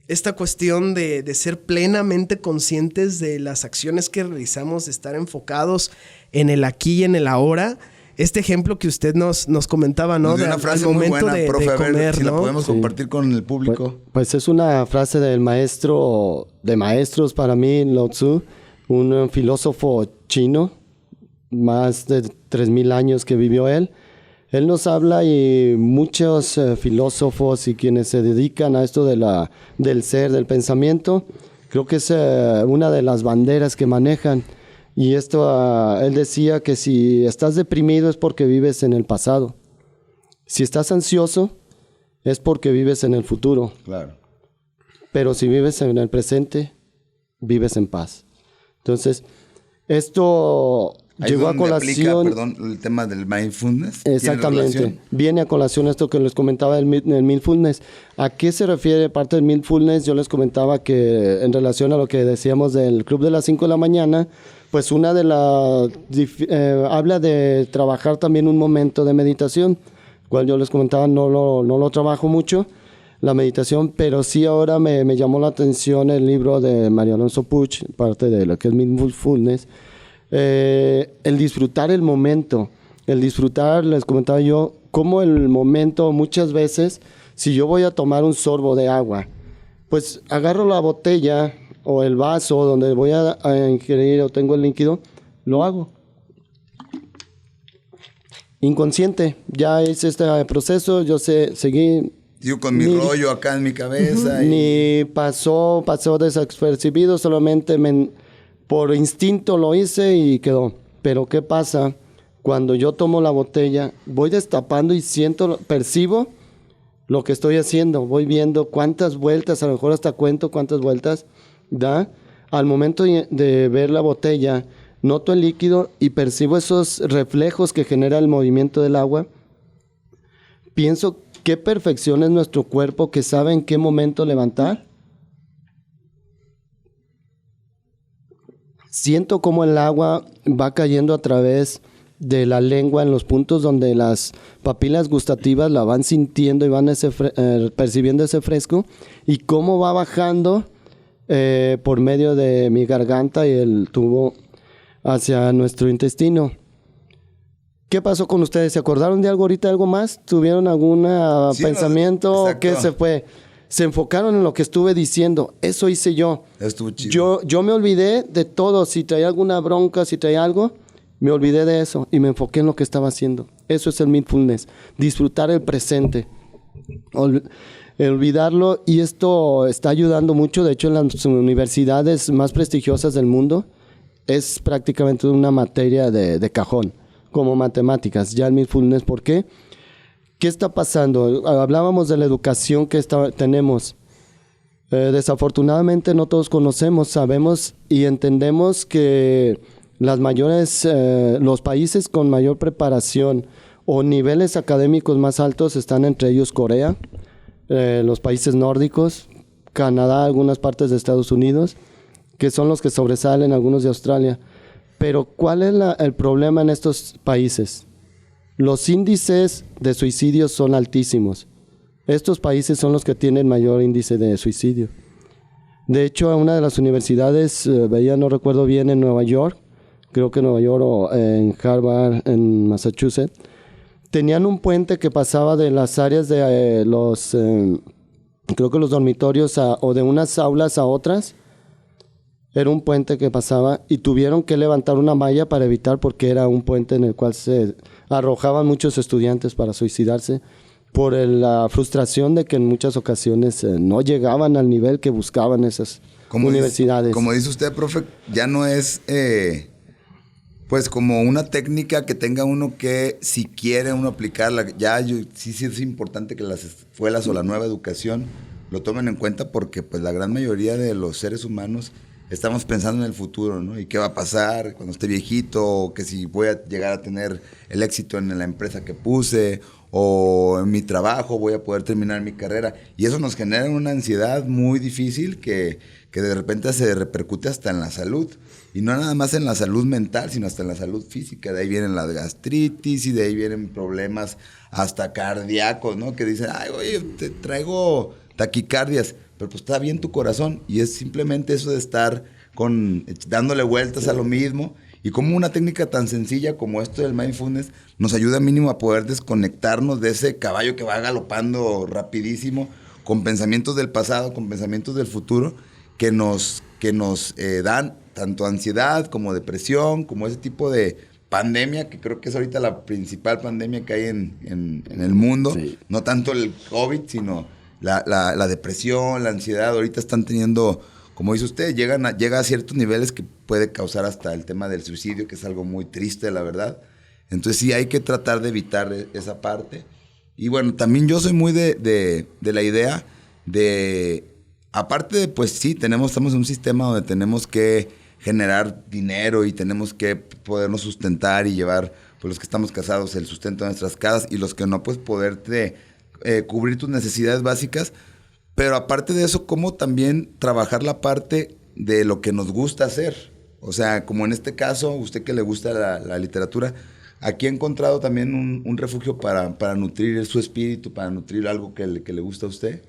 esta cuestión de ser plenamente conscientes de las acciones que realizamos, de estar enfocados en el aquí y en el ahora. Este ejemplo que usted nos comentaba, ¿no? De una frase muy buena, profe, a ver si la podemos compartir con el público. Pues es una frase del maestro de maestros para mí, Lao Tzu, un filósofo chino, más de 3,000 años que vivió él. Él nos habla y muchos filósofos y quienes se dedican a esto del ser, del pensamiento, creo que es una de las banderas que manejan. Y esto, él decía que si estás deprimido es porque vives en el pasado. Si estás ansioso es porque vives en el futuro. Claro. Pero si vives en el presente, vives en paz. Entonces, esto llegó a colación... el tema del mindfulness. Exactamente. Viene a colación esto que les comentaba del mindfulness. ¿A qué se refiere parte del mindfulness? Yo les comentaba que en relación a lo que decíamos del Club de las 5 de la mañana, pues una de las... habla de trabajar también un momento de meditación, cual yo les comentaba, no lo trabajo mucho, la meditación, pero sí ahora me llamó la atención el libro de María Alonso Puig, parte de lo que es mindfulness, el disfrutar el momento, les comentaba yo, cómo el momento muchas veces, si yo voy a tomar un sorbo de agua, pues agarro la botella o el vaso donde voy a ingerir o tengo el líquido, lo hago. inconsciente. Ya hice este proceso, yo seguí... Yo con mi rollo acá en mi cabeza. Ni pasó desapercibido, solamente por instinto lo hice y quedó. Pero ¿qué pasa? Cuando yo tomo la botella, voy destapando y percibo lo que estoy haciendo. Voy viendo cuántas vueltas, a lo mejor hasta cuento cuántas vueltas da. Al momento de ver la botella, noto el líquido y percibo esos reflejos que genera el movimiento del agua. Pienso qué perfección es nuestro cuerpo que sabe en qué momento levantar. Siento cómo el agua va cayendo a través de la lengua en los puntos donde las papilas gustativas la van sintiendo y van percibiendo ese fresco, y cómo va bajando por medio de mi garganta y el tubo hacia nuestro intestino. ¿Qué pasó con ustedes? ¿Se acordaron de algo ahorita, algo más? ¿Tuvieron algún pensamiento? ¿Qué se fue? Se enfocaron en lo que estuve diciendo. Eso hice yo. Estuvo chido. Yo me olvidé de todo. Si traía alguna bronca, si traía algo, me olvidé de eso y me enfoqué en lo que estaba haciendo. Eso es el mindfulness. Disfrutar el presente. Olvidarlo, y esto está ayudando mucho. De hecho, en las universidades más prestigiosas del mundo es prácticamente una materia de cajón, como matemáticas. Ya el mindfulness, ¿por qué? ¿Qué está pasando? Hablábamos de la educación que tenemos. Desafortunadamente no todos conocemos, sabemos y entendemos que los países con mayor preparación o niveles académicos más altos están entre ellos Corea, los países nórdicos, Canadá, algunas partes de Estados Unidos, que son los que sobresalen, algunos de Australia. Pero ¿cuál es el problema en estos países? Los índices de suicidio son altísimos. Estos países son los que tienen mayor índice de suicidio. De hecho, una de las universidades, no recuerdo bien, en Nueva York, creo que en Nueva York o en Harvard, en Massachusetts, tenían un puente que pasaba de las áreas de creo que los dormitorios o de unas aulas a otras. Era un puente que pasaba y tuvieron que levantar una malla para evitar, porque era un puente en el cual se arrojaban muchos estudiantes para suicidarse por la frustración de que en muchas ocasiones no llegaban al nivel que buscaban esas universidades. Como dice usted, profe, ya no es pues como una técnica que tenga uno que, si quiere uno aplicarla, sí es importante que las escuelas o la nueva educación lo tomen en cuenta, porque pues la gran mayoría de los seres humanos estamos pensando en el futuro, ¿no? ¿Y qué va a pasar cuando esté viejito? O que si voy a llegar a tener el éxito en la empresa que puse, o en mi trabajo voy a poder terminar mi carrera. Y eso nos genera una ansiedad muy difícil que de repente se repercute hasta en la salud. Y no nada más en la salud mental, sino hasta en la salud física. De ahí vienen las gastritis y de ahí vienen problemas hasta cardíacos, ¿no? Que dicen, ay, oye, te traigo taquicardias. Pero pues está bien tu corazón, y es simplemente eso de estar dándole vueltas a lo mismo. Y como una técnica tan sencilla como esto del mindfulness nos ayuda mínimo a poder desconectarnos de ese caballo que va galopando rapidísimo, con pensamientos del pasado, con pensamientos del futuro, que nos dan tanto ansiedad como depresión, como ese tipo de pandemia, que creo que es ahorita la principal pandemia que hay en el mundo. Sí. No tanto el COVID, sino la depresión, la ansiedad. Ahorita están teniendo, como dice usted, llega a ciertos niveles que puede causar hasta el tema del suicidio, que es algo muy triste, la verdad. Entonces sí hay que tratar de evitar esa parte. Y bueno, también yo soy muy de la idea de, aparte de, pues sí, estamos en un sistema donde tenemos que generar dinero y tenemos que podernos sustentar y llevar, pues los que estamos casados, el sustento de nuestras casas, y los que no, pues poderte cubrir tus necesidades básicas. Pero aparte de eso, cómo también trabajar la parte de lo que nos gusta hacer. O sea, como en este caso, usted que le gusta la literatura, aquí ha encontrado también un refugio para nutrir su espíritu, para nutrir algo que le gusta a usted.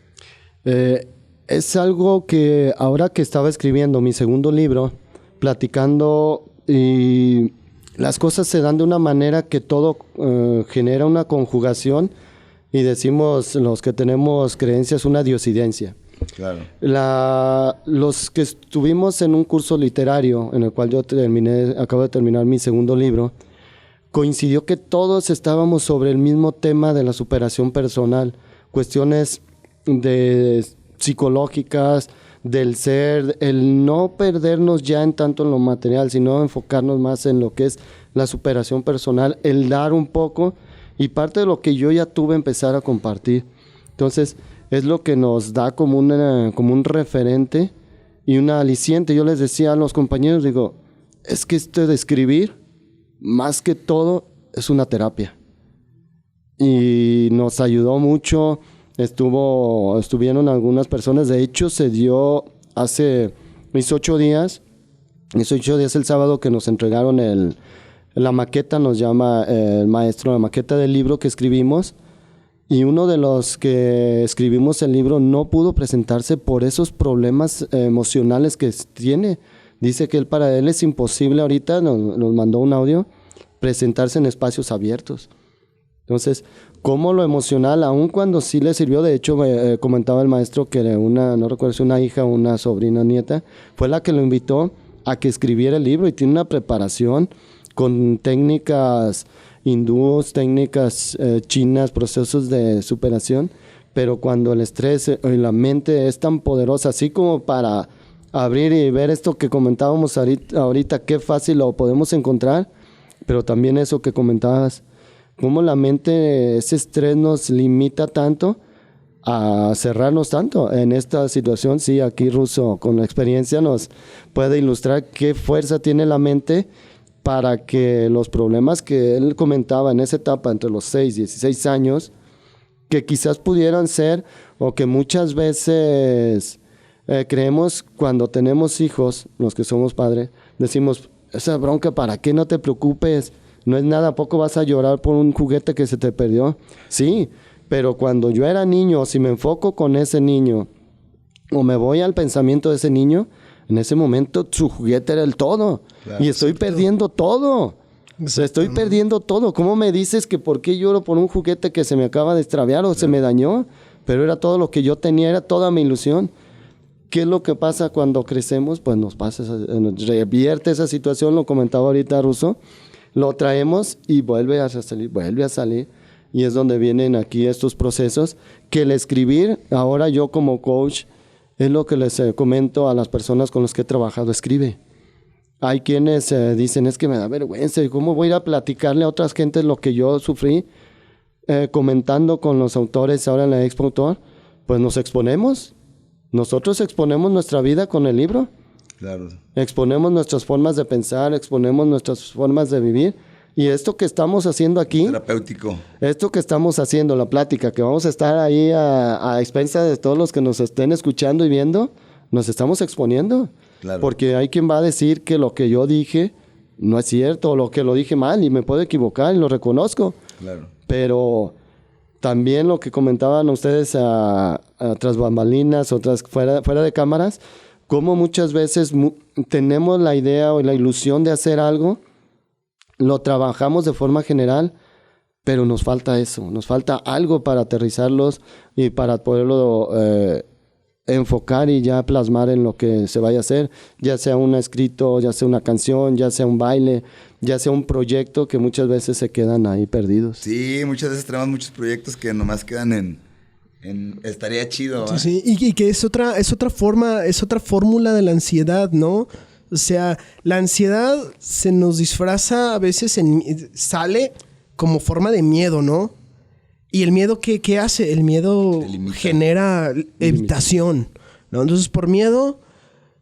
Es algo que ahora que estaba escribiendo mi segundo libro, platicando, y las cosas se dan de una manera que todo genera una conjugación, y decimos los que tenemos creencias una diosidencia. Claro. Los que estuvimos en un curso literario en el cual yo acabo de terminar mi segundo libro, coincidió que todos estábamos sobre el mismo tema de la superación personal, cuestiones psicológicas, del ser, el no perdernos ya en tanto en lo material, sino enfocarnos más en lo que es la superación personal, el dar un poco, y parte de lo que yo ya tuve empezar a compartir. Entonces, es lo que nos da como un referente y una aliciente. Yo les decía a los compañeros, digo, es que esto de escribir, más que todo, es una terapia. Y nos ayudó mucho. Estuvieron algunas personas. De hecho, se dio hace mis 8 días el sábado, que nos entregaron la maqueta, nos llama el maestro, la maqueta del libro que escribimos. Y uno de los que escribimos el libro no pudo presentarse por esos problemas emocionales que tiene. Dice que para él es imposible ahorita, nos mandó un audio, presentarse en espacios abiertos. Entonces, cómo lo emocional, aun cuando sí le sirvió, de hecho comentaba el maestro que no recuerdo si una hija o una sobrina nieta, fue la que lo invitó a que escribiera el libro, y tiene una preparación con técnicas hindúes, técnicas chinas, procesos de superación, pero cuando el estrés y la mente es tan poderosa, así como para abrir y ver esto que comentábamos ahorita, qué fácil lo podemos encontrar, pero también eso que comentabas, cómo la mente, ese estrés nos limita tanto a cerrarnos tanto en esta situación. Sí, aquí Russo con la experiencia nos puede ilustrar qué fuerza tiene la mente para que los problemas que él comentaba en esa etapa entre los 6 y 16 años, que quizás pudieran ser, o que muchas veces creemos cuando tenemos hijos, los que somos padres, decimos, esa bronca, ¿para qué? No te preocupes, no es nada, ¿a poco vas a llorar por un juguete que se te perdió? Sí, pero cuando yo era niño, si me enfoco con ese niño, o me voy al pensamiento de ese niño, en ese momento su juguete era el todo. Claro, y estoy perdiendo todo. Estoy perdiendo todo. ¿Cómo me dices que por qué lloro por un juguete que se me acaba de extraviar o se me dañó? Pero era todo lo que yo tenía, era toda mi ilusión. ¿Qué es lo que pasa cuando crecemos? Pues nos revierte esa situación, lo comentaba ahorita Russo, lo traemos y vuelve a salir. Y es donde vienen aquí estos procesos, que el escribir, ahora yo como coach, es lo que les comento a las personas con las que he trabajado, escribe. Hay quienes dicen, es que me da vergüenza, ¿cómo voy a ir a platicarle a otras gentes lo que yo sufrí? Comentando con los autores ahora en la Expo Autor, pues nos exponemos. Nosotros exponemos nuestra vida con el libro. Claro. Exponemos nuestras formas de pensar, exponemos nuestras formas de vivir. Y esto que estamos haciendo aquí, terapéutico. Esto que estamos haciendo, la plática, que vamos a estar ahí a expensas de todos los que nos estén escuchando y viendo, nos estamos exponiendo. Claro. Porque hay quien va a decir que lo que yo dije no es cierto, o lo que lo dije mal, y me puedo equivocar y lo reconozco. Claro. Pero también lo que comentaban ustedes tras bambalinas, otras fuera de cámaras, como muchas veces tenemos la idea o la ilusión de hacer algo, lo trabajamos de forma general, pero nos falta eso, nos falta algo para aterrizarlos y para poderlo enfocar y ya plasmar en lo que se vaya a hacer, ya sea un escrito, ya sea una canción, ya sea un baile, ya sea un proyecto, que muchas veces se quedan ahí perdidos. Sí, muchas veces tenemos muchos proyectos que nomás quedan en estaría chido. Sí, y que es otra fórmula de la ansiedad, ¿no? O sea, la ansiedad se nos disfraza a veces, sale como forma de miedo, ¿no? Y el miedo, ¿qué hace? El miedo genera evitación, ¿no? Entonces, por miedo,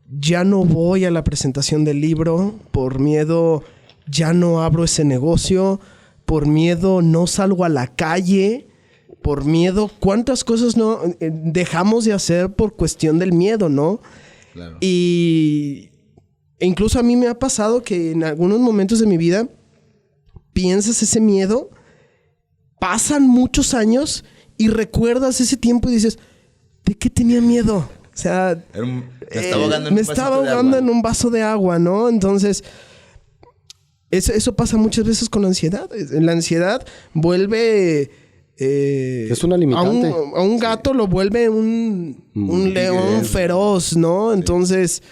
ya no voy a la presentación del libro. Por miedo, ya no abro ese negocio. Por miedo, no salgo a la calle. Por miedo, ¿cuántas cosas no dejamos de hacer por cuestión del miedo, no? Claro. E incluso a mí me ha pasado que en algunos momentos de mi vida piensas ese miedo, pasan muchos años y recuerdas ese tiempo y dices, ¿de qué tenía miedo? O sea, me estaba ahogando en un vaso de agua, ¿no? Entonces, eso pasa muchas veces con la ansiedad. La ansiedad vuelve... es una limitante. A un gato lo vuelve un león feroz, ¿no? Entonces,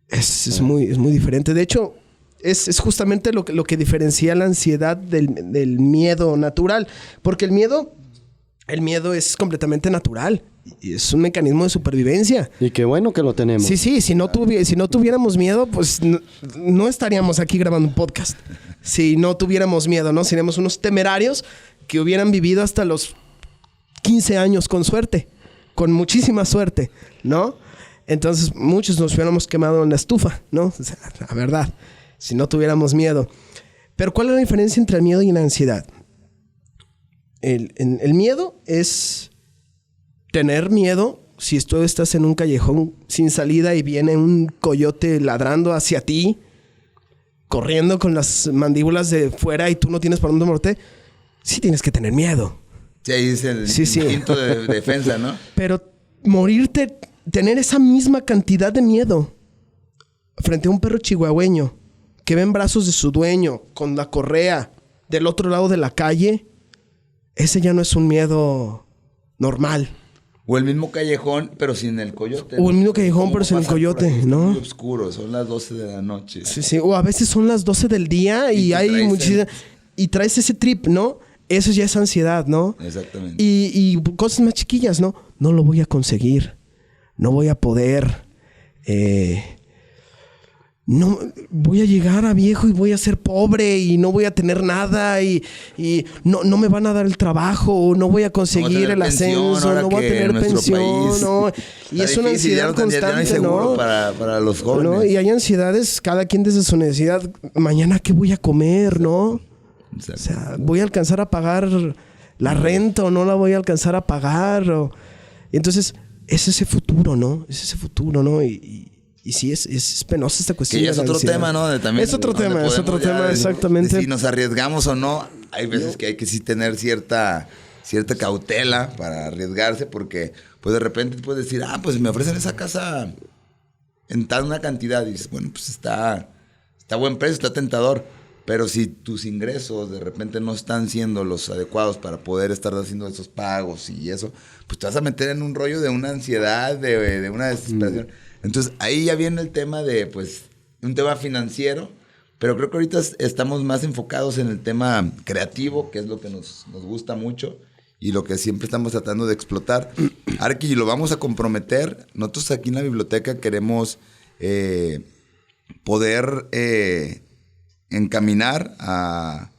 es muy diferente. De hecho, es justamente lo que diferencia la ansiedad del miedo natural. Porque el miedo es completamente natural. Y es un mecanismo de supervivencia. Y qué bueno que lo tenemos. Sí, si no tuviéramos miedo, pues no estaríamos aquí grabando un podcast. Si no tuviéramos miedo, ¿no? Seríamos unos temerarios que hubieran vivido hasta los 15 años con suerte. Con muchísima suerte, ¿no? Entonces, muchos nos hubiéramos quemado en la estufa, ¿no? O sea, la verdad, si no tuviéramos miedo. Pero ¿cuál es la diferencia entre el miedo y la ansiedad? El miedo es tener miedo si tú estás en un callejón sin salida y viene un coyote ladrando hacia ti, corriendo con las mandíbulas de fuera y tú no tienes para dónde moverte. Sí tienes que tener miedo. Sí, ahí es el instinto de defensa, ¿no? Pero morirte, tener esa misma cantidad de miedo frente a un perro chihuahueño que ve en brazos de su dueño con la correa del otro lado de la calle, ese ya no es un miedo normal. O el mismo callejón, pero sin el coyote. O el mismo callejón, pero sin el coyote, ¿no? Es muy oscuro, son las 12 de la noche. Sí. O a veces son las 12 del día y hay muchísima... Y traes ese trip, ¿no? Eso ya es ansiedad, ¿no? Exactamente. Y cosas más chiquillas, ¿no? No lo voy a conseguir. No voy a poder. No, voy a llegar a viejo y voy a ser pobre y no voy a tener nada y no me van a dar el trabajo, no voy a conseguir el ascenso, no voy a tener pensión, ¿no? Y es una ansiedad constante, ¿no? Para los jóvenes. ¿No? Y hay ansiedades, cada quien desde su necesidad. Mañana, ¿qué voy a comer, no? Exacto. O sea, ¿voy a alcanzar a pagar la renta o no la voy a alcanzar a pagar? Y entonces, es ese futuro, ¿no? Es ese futuro, ¿no? Y sí, es penosa esta cuestión. Que ya es otro tema, ¿no? También, es otro tema, exactamente. Si nos arriesgamos o no, hay veces que hay que sí tener cierta cautela para arriesgarse, porque pues de repente puedes decir, pues me ofrecen esa casa en tal una cantidad. Y dices, bueno, pues está buen precio, está tentador. Pero si tus ingresos de repente no están siendo los adecuados para poder estar haciendo esos pagos y eso, pues te vas a meter en un rollo de una ansiedad, de una desesperación. Entonces, ahí ya viene el tema de, pues, un tema financiero, pero creo que ahorita estamos más enfocados en el tema creativo, que es lo que nos gusta mucho y lo que siempre estamos tratando de explotar. Arqui, lo vamos a comprometer. Nosotros aquí en la biblioteca queremos poder encaminar a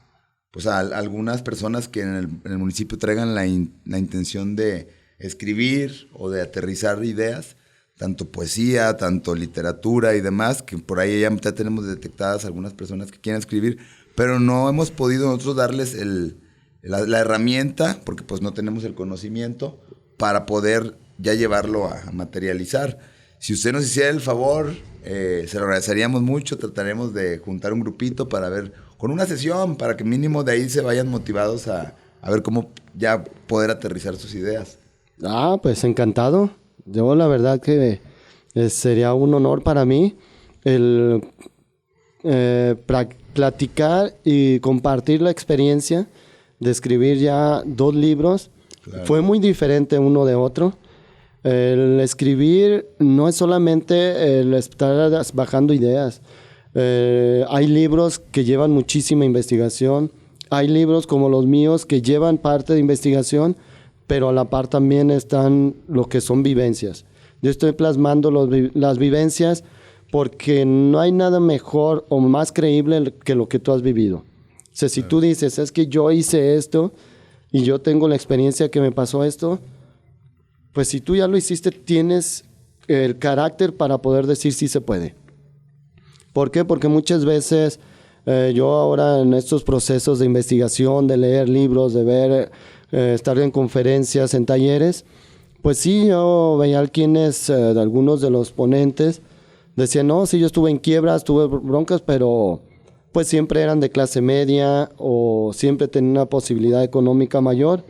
algunas personas que en el municipio traigan la intención de escribir o de aterrizar ideas, tanto poesía, tanto literatura y demás, que por ahí ya tenemos detectadas algunas personas que quieren escribir, pero no hemos podido nosotros darles la herramienta, porque pues no tenemos el conocimiento para poder ya llevarlo a materializar. Si usted nos hiciera el favor, se lo agradeceríamos mucho. Trataremos de juntar un grupito para ver, con una sesión, para que mínimo de ahí se vayan motivados a ver cómo ya poder aterrizar sus ideas. Pues encantado. Yo la verdad que sería un honor para mí el platicar y compartir la experiencia de escribir ya 2 libros. Claro. Fue muy diferente uno de otro. El escribir no es solamente el estar bajando ideas. Hay libros que llevan muchísima investigación. Hay libros como los míos que llevan parte de investigación, pero a la par también están lo que son vivencias. Yo estoy plasmando las vivencias porque no hay nada mejor o más creíble que lo que tú has vivido. O sea, si tú dices, es que yo hice esto y yo tengo la experiencia que me pasó esto, pues si tú ya lo hiciste, tienes el carácter para poder decir sí se puede. ¿Por qué? Porque muchas veces yo ahora en estos procesos de investigación, de leer libros, de ver... estar en conferencias, en talleres, pues sí, yo veía de algunos de los ponentes, decían, no, sí, yo estuve en quiebras, tuve broncas, pero pues siempre eran de clase media o siempre tenían una posibilidad económica mayor.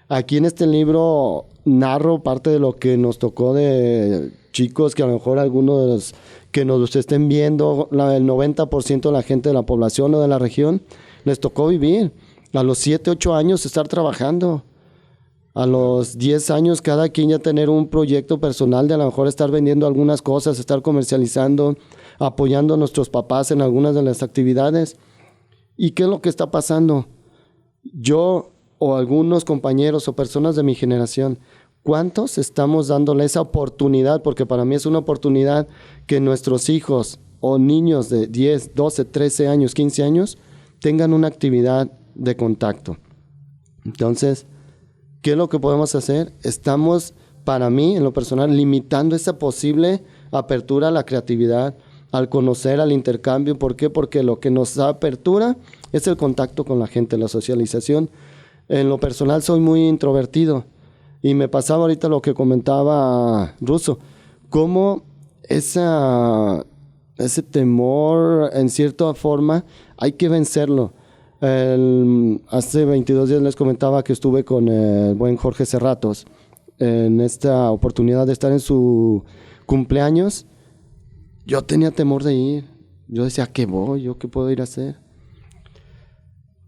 Aquí en este libro narro parte de lo que nos tocó de chicos que a lo mejor algunos de los que nos estén viendo, el 90% de la gente de la población o de la región, les tocó vivir. A los 7, 8 años estar trabajando. a los 10 años cada quien ya tener un proyecto personal de a lo mejor estar vendiendo algunas cosas, estar comercializando, apoyando a nuestros papás en algunas de las actividades. ¿Y qué es lo que está pasando? Yo o algunos compañeros o personas de mi generación, ¿cuántos estamos dándole esa oportunidad? Porque para mí es una oportunidad que nuestros hijos o niños de 10, 12, 13 años, 15 años tengan una actividad de contacto. Entonces, ¿qué es lo que podemos hacer? Estamos, para mí, en lo personal, limitando esa posible apertura a la creatividad, al conocer, al intercambio. ¿Por qué? Porque lo que nos da apertura es el contacto con la gente, la socialización. En lo personal soy muy introvertido y me pasaba ahorita lo que comentaba Russo, cómo ese temor, en cierta forma, hay que vencerlo. Hace 22 días les comentaba que estuve con el buen Jorge Cerratos en esta oportunidad de estar en su cumpleaños. Yo tenía temor de ir. Yo decía, ¿qué voy? ¿Yo qué puedo ir a hacer?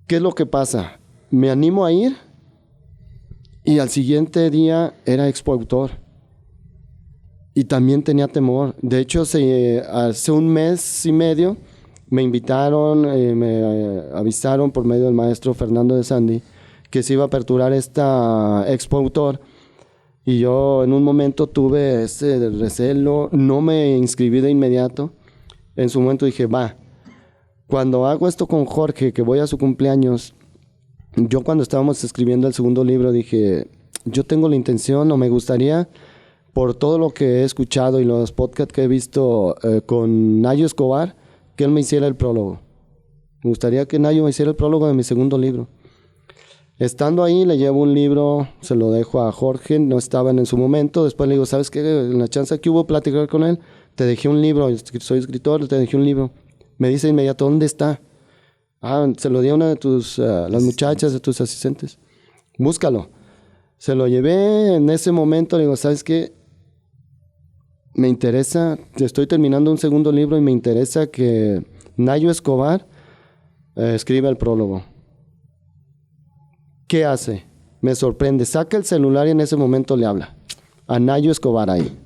¿Qué es lo que pasa? Me animo a ir y al siguiente día era Expo Autor. Y también tenía temor. De hecho, hace un mes y medio me invitaron, me avisaron por medio del maestro Fernando de Sandy que se iba a aperturar esta Expo Autor. Y yo en un momento tuve ese recelo, no me inscribí de inmediato. En su momento dije, va, cuando hago esto con Jorge, que voy a su cumpleaños, yo cuando estábamos escribiendo el segundo libro dije, yo tengo la intención o me gustaría, por todo lo que he escuchado y los podcasts que he visto con Nayo Escobar, que él me hiciera el prólogo. Me gustaría que Nayo me hiciera el prólogo de mi segundo libro. Estando ahí, le llevo un libro, se lo dejo a Jorge, no estaban en su momento. Después le digo, ¿sabes qué? En la chance que hubo platicar con él, te dejé un libro, soy escritor, te dejé un libro. Me dice de inmediato, ¿dónde está? Se lo di a una de las muchachas, de tus asistentes. Búscalo. Se lo llevé en ese momento, le digo, ¿sabes qué? Me interesa, estoy terminando un segundo libro y me interesa que Nayo Escobar escriba el prólogo. ¿Qué hace? Me sorprende. Saca el celular y en ese momento le habla a Nayo Escobar ahí.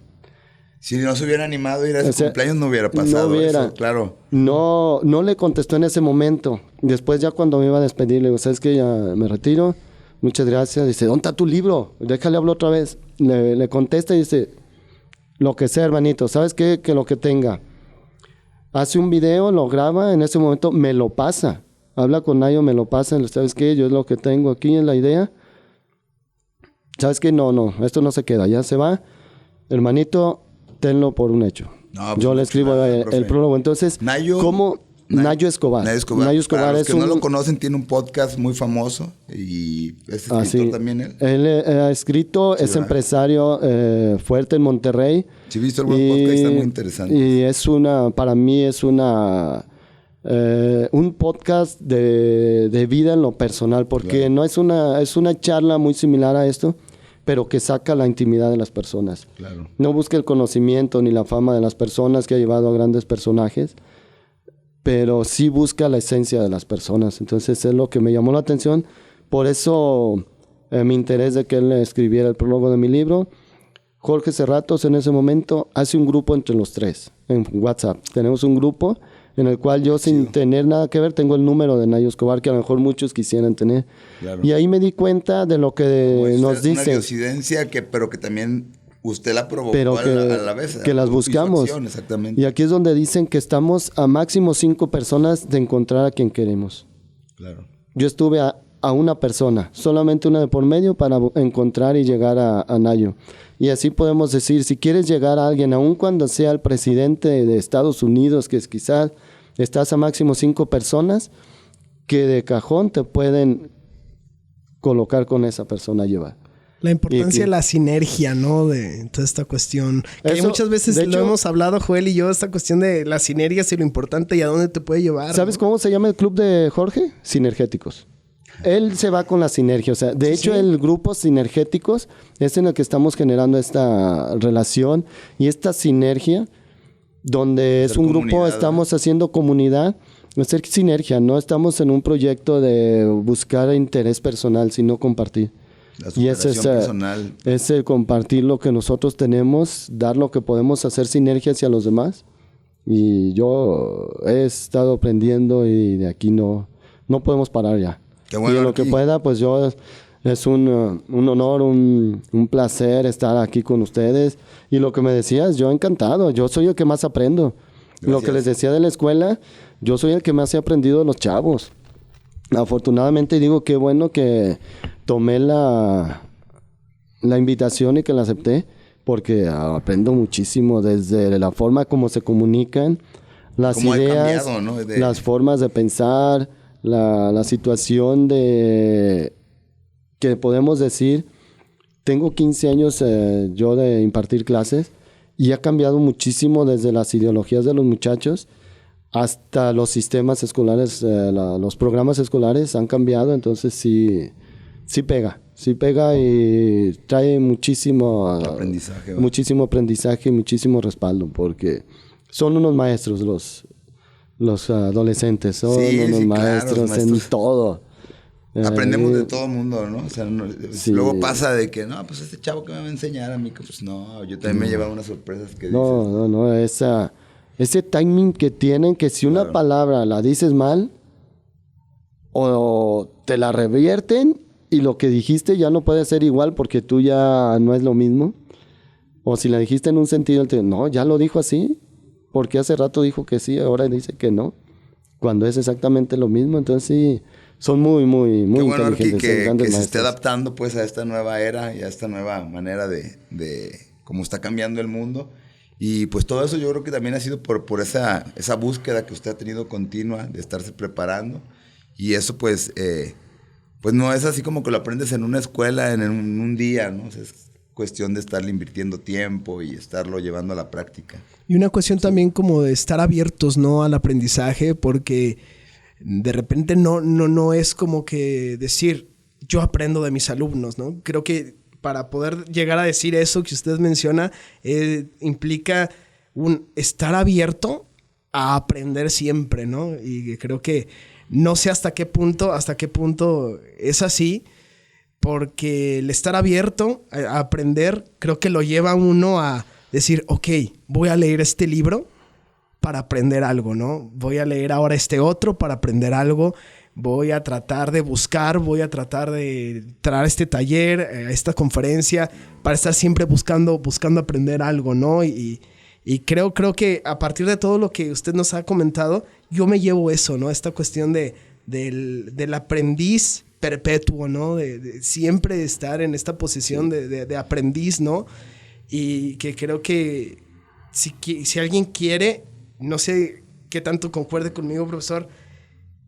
Si no se hubiera animado a ir a ese cumpleaños, no hubiera pasado no hubiera, eso, claro. No le contestó en ese momento. Después ya cuando me iba a despedir, le digo, ¿sabes qué? Ya me retiro. Muchas gracias. Dice, ¿dónde está tu libro? Déjale hablar otra vez. Le contesta y dice, lo que sea, hermanito. ¿Sabes qué? Que lo que tenga. Hace un video, lo graba, en ese momento me lo pasa. Habla con Nayo, me lo pasa. ¿Sabes qué? Yo es lo que tengo aquí en la idea. ¿Sabes qué? No, esto no se queda. Ya se va. Hermanito, tenlo por un hecho. No, pues yo le escribo el prólogo. Entonces, ¿cómo? Nayo Escobar. Nayo Escobar. Para los que no lo conocen, tiene un podcast muy famoso y es escritor también él. Él ha escrito, sí, es empresario fuerte en Monterrey. Sí, he visto el buen podcast, está muy interesante. Y para mí es un podcast de vida en lo personal, porque claro, no es una charla muy similar a esto, pero que saca la intimidad de las personas. Claro. No busca el conocimiento ni la fama de las personas, que ha llevado a grandes personajes, pero sí busca la esencia de las personas. Entonces es lo que me llamó la atención. Por eso mi interés de que él escribiera el prólogo de mi libro. Jorge Cerratos en ese momento hace un grupo entre los tres en WhatsApp. Tenemos un grupo en el cual yo, sin tener nada que ver, tengo el número de Nayo Escobar, que a lo mejor muchos quisieran tener. Claro. Y ahí me di cuenta de lo que nos dice. Una diosidencia pero que también usted la provocó, pero a la vez. Que las buscamos. Exactamente. Y aquí es donde dicen que estamos a máximo 5 personas de encontrar a quien queremos. Claro. Yo estuve a una persona, solamente una de por medio, para encontrar y llegar a Nayo. Y así podemos decir, si quieres llegar a alguien, aun cuando sea el presidente de Estados Unidos, que es quizás estás a máximo 5 personas, que de cajón te pueden colocar con esa persona a llevar. La importancia de la sinergia, ¿no? De toda esta cuestión. Que muchas veces lo hemos hablado, Joel y yo, esta cuestión de las sinergias y lo importante y a dónde te puede llevar. ¿Sabes cómo se llama el club de Jorge? Sinergéticos. Él se va con la sinergia. O sea, de hecho, el grupo Sinergéticos es en el que estamos generando esta relación y esta sinergia, donde es un grupo, estamos haciendo comunidad. Hacer sinergia, no estamos en un proyecto de buscar interés personal, sino compartir. La superación personal. Es el compartir lo que nosotros tenemos, dar lo que podemos, hacer sinergia hacia los demás. Y yo he estado aprendiendo y de aquí no podemos parar ya. Qué bueno, y en lo que pueda, pues yo... Es un honor, un placer estar aquí con ustedes. Y lo que me decías, yo encantado. Yo soy el que más aprendo. Gracias. Lo que les decía de la escuela, yo soy el que más he aprendido de los chavos. Afortunadamente digo qué bueno que tomé la invitación y que la acepté, porque aprendo muchísimo desde la forma como se comunican, las ideas, cambiado, ¿no? Las formas de pensar, la situación de... que podemos decir, tengo 15 años yo de impartir clases y ha cambiado muchísimo desde las ideologías de los muchachos hasta los sistemas escolares, los programas escolares han cambiado, entonces sí pega y trae muchísimo aprendizaje, y muchísimo respaldo, porque son unos maestros los adolescentes, son unos maestros, claro, en todo. Aprendemos de todo el mundo, ¿no? O sea, luego pasa de que, no, pues este chavo que me va a enseñar a mí, que pues no, yo también me he llevado unas sorpresas que dices. Ese timing que tienen, que si una palabra la dices mal, o te la revierten y lo que dijiste ya no puede ser igual porque tú ya no es lo mismo. O si la dijiste en un sentido, no, ya lo dijo así, porque hace rato dijo que sí, ahora dice que no, cuando es exactamente lo mismo. Entonces sí... Son muy inteligentes. Qué bueno, que se esté adaptando pues a esta nueva era y a esta nueva manera de cómo está cambiando el mundo. Y pues todo eso yo creo que también ha sido por esa búsqueda que usted ha tenido continua de estarse preparando. Y eso pues no es así como que lo aprendes en una escuela en un día, ¿no? O sea, es cuestión de estarle invirtiendo tiempo y estarlo llevando a la práctica. Y una cuestión también como de estar abiertos, ¿no? Al aprendizaje, porque... de repente no es como que decir yo aprendo de mis alumnos, ¿no? Creo que para poder llegar a decir eso que usted menciona implica un estar abierto a aprender siempre, ¿no? Y creo que no sé hasta qué punto es así, porque el estar abierto a aprender creo que lo lleva a uno a decir, ok, voy a leer este libro para aprender algo, ¿no? Voy a leer ahora este otro para aprender algo. Voy a tratar de buscar, voy a tratar de entrar a este taller, a esta conferencia, para estar siempre buscando aprender algo, ¿no? Y creo que a partir de todo lo que usted nos ha comentado, yo me llevo eso, ¿no? Esta cuestión del aprendiz perpetuo, ¿no? De siempre estar en esta posición de aprendiz, ¿no? Y que creo que si alguien quiere... No sé qué tanto concuerde conmigo, profesor.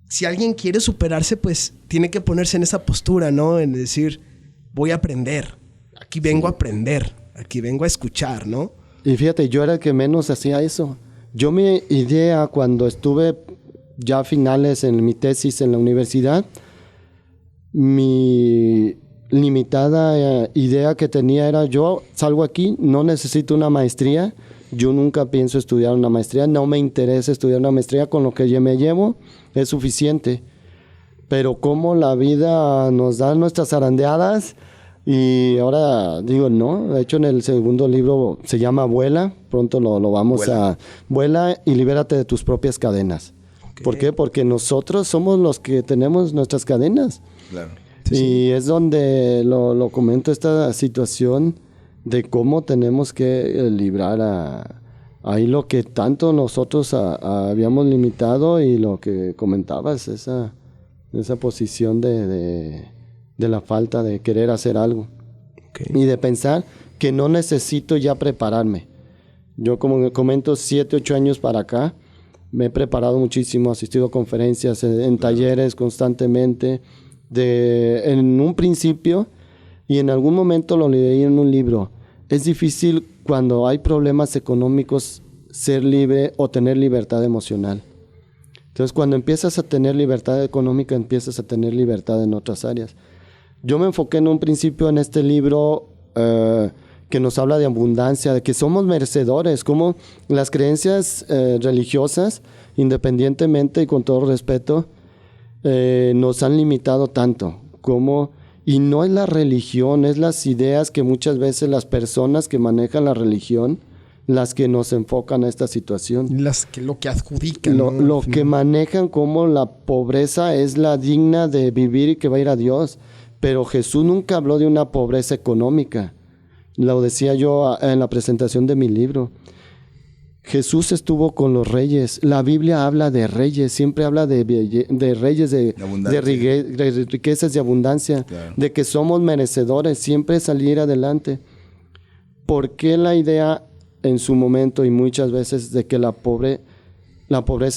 Si alguien quiere superarse, pues tiene que ponerse en esa postura, ¿no? En decir, voy a aprender. Aquí vengo a aprender. Aquí vengo a escuchar, ¿no? Y fíjate, yo era el que menos hacía eso. Yo mi idea cuando estuve ya a finales en mi tesis en la universidad, mi limitada idea que tenía era, yo salgo aquí, no necesito una maestría. Yo nunca pienso estudiar una maestría, no me interesa estudiar una maestría, con lo que yo me llevo es suficiente. Pero como la vida nos da nuestras zarandeadas y ahora digo, no, de hecho en el segundo libro se llama Vuela, pronto lo vamos a... Vuela y libérate de tus propias cadenas. Okay. ¿Por qué? Porque nosotros somos los que tenemos nuestras cadenas. Claro. Y es donde lo comento esta situación de cómo tenemos que librar ahí lo que tanto nosotros habíamos limitado y lo que comentabas, esa posición de la falta de querer hacer algo. Okay. Y de pensar que no necesito ya prepararme. Yo, como comento, 7, 8 años para acá, me he preparado muchísimo, asistido a conferencias, en talleres constantemente. En un principio, y en algún momento lo leí en un libro, es difícil cuando hay problemas económicos ser libre o tener libertad emocional. Entonces, cuando empiezas a tener libertad económica, empiezas a tener libertad en otras áreas. Yo me enfoqué en un principio en este libro que nos habla de abundancia, de que somos merecedores, como las creencias religiosas, independientemente y con todo respeto, nos han limitado tanto, como Y no es la religión, es las ideas que muchas veces las personas que manejan la religión, las que nos enfocan a esta situación. Lo que adjudican. Lo que manejan como la pobreza es la digna de vivir y que va a ir a Dios. Pero Jesús nunca habló de una pobreza económica. Lo decía yo en la presentación de mi libro. Jesús estuvo con los reyes. La Biblia habla de reyes, siempre habla de reyes, de riquezas y abundancia, claro. De que somos merecedores, siempre salir adelante. ¿Por qué la idea en su momento y muchas veces de que la pobreza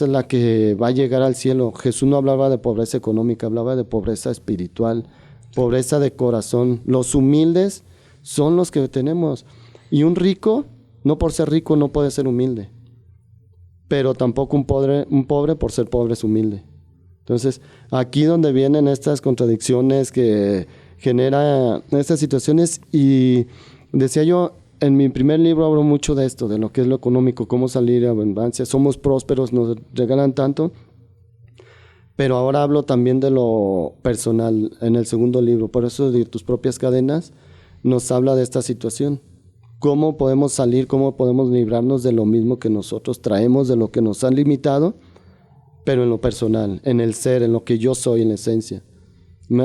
es la que va a llegar al cielo? Jesús no hablaba de pobreza económica, hablaba de pobreza espiritual, pobreza de corazón. Los humildes son los que tenemos. Y un rico, no por ser rico, no puede ser humilde. Pero tampoco un pobre por ser pobre es humilde. Entonces, aquí donde vienen estas contradicciones que generan estas situaciones. Y decía yo, en mi primer libro hablo mucho de esto, de lo que es lo económico, cómo salir a abundancia. Somos prósperos, nos regalan tanto. Pero ahora hablo también de lo personal en el segundo libro. Por eso, de tus propias cadenas, nos habla de esta situación. ¿Cómo podemos salir, cómo podemos librarnos de lo mismo que nosotros traemos, de lo que nos han limitado, pero en lo personal, en el ser, en lo que yo soy, en la esencia?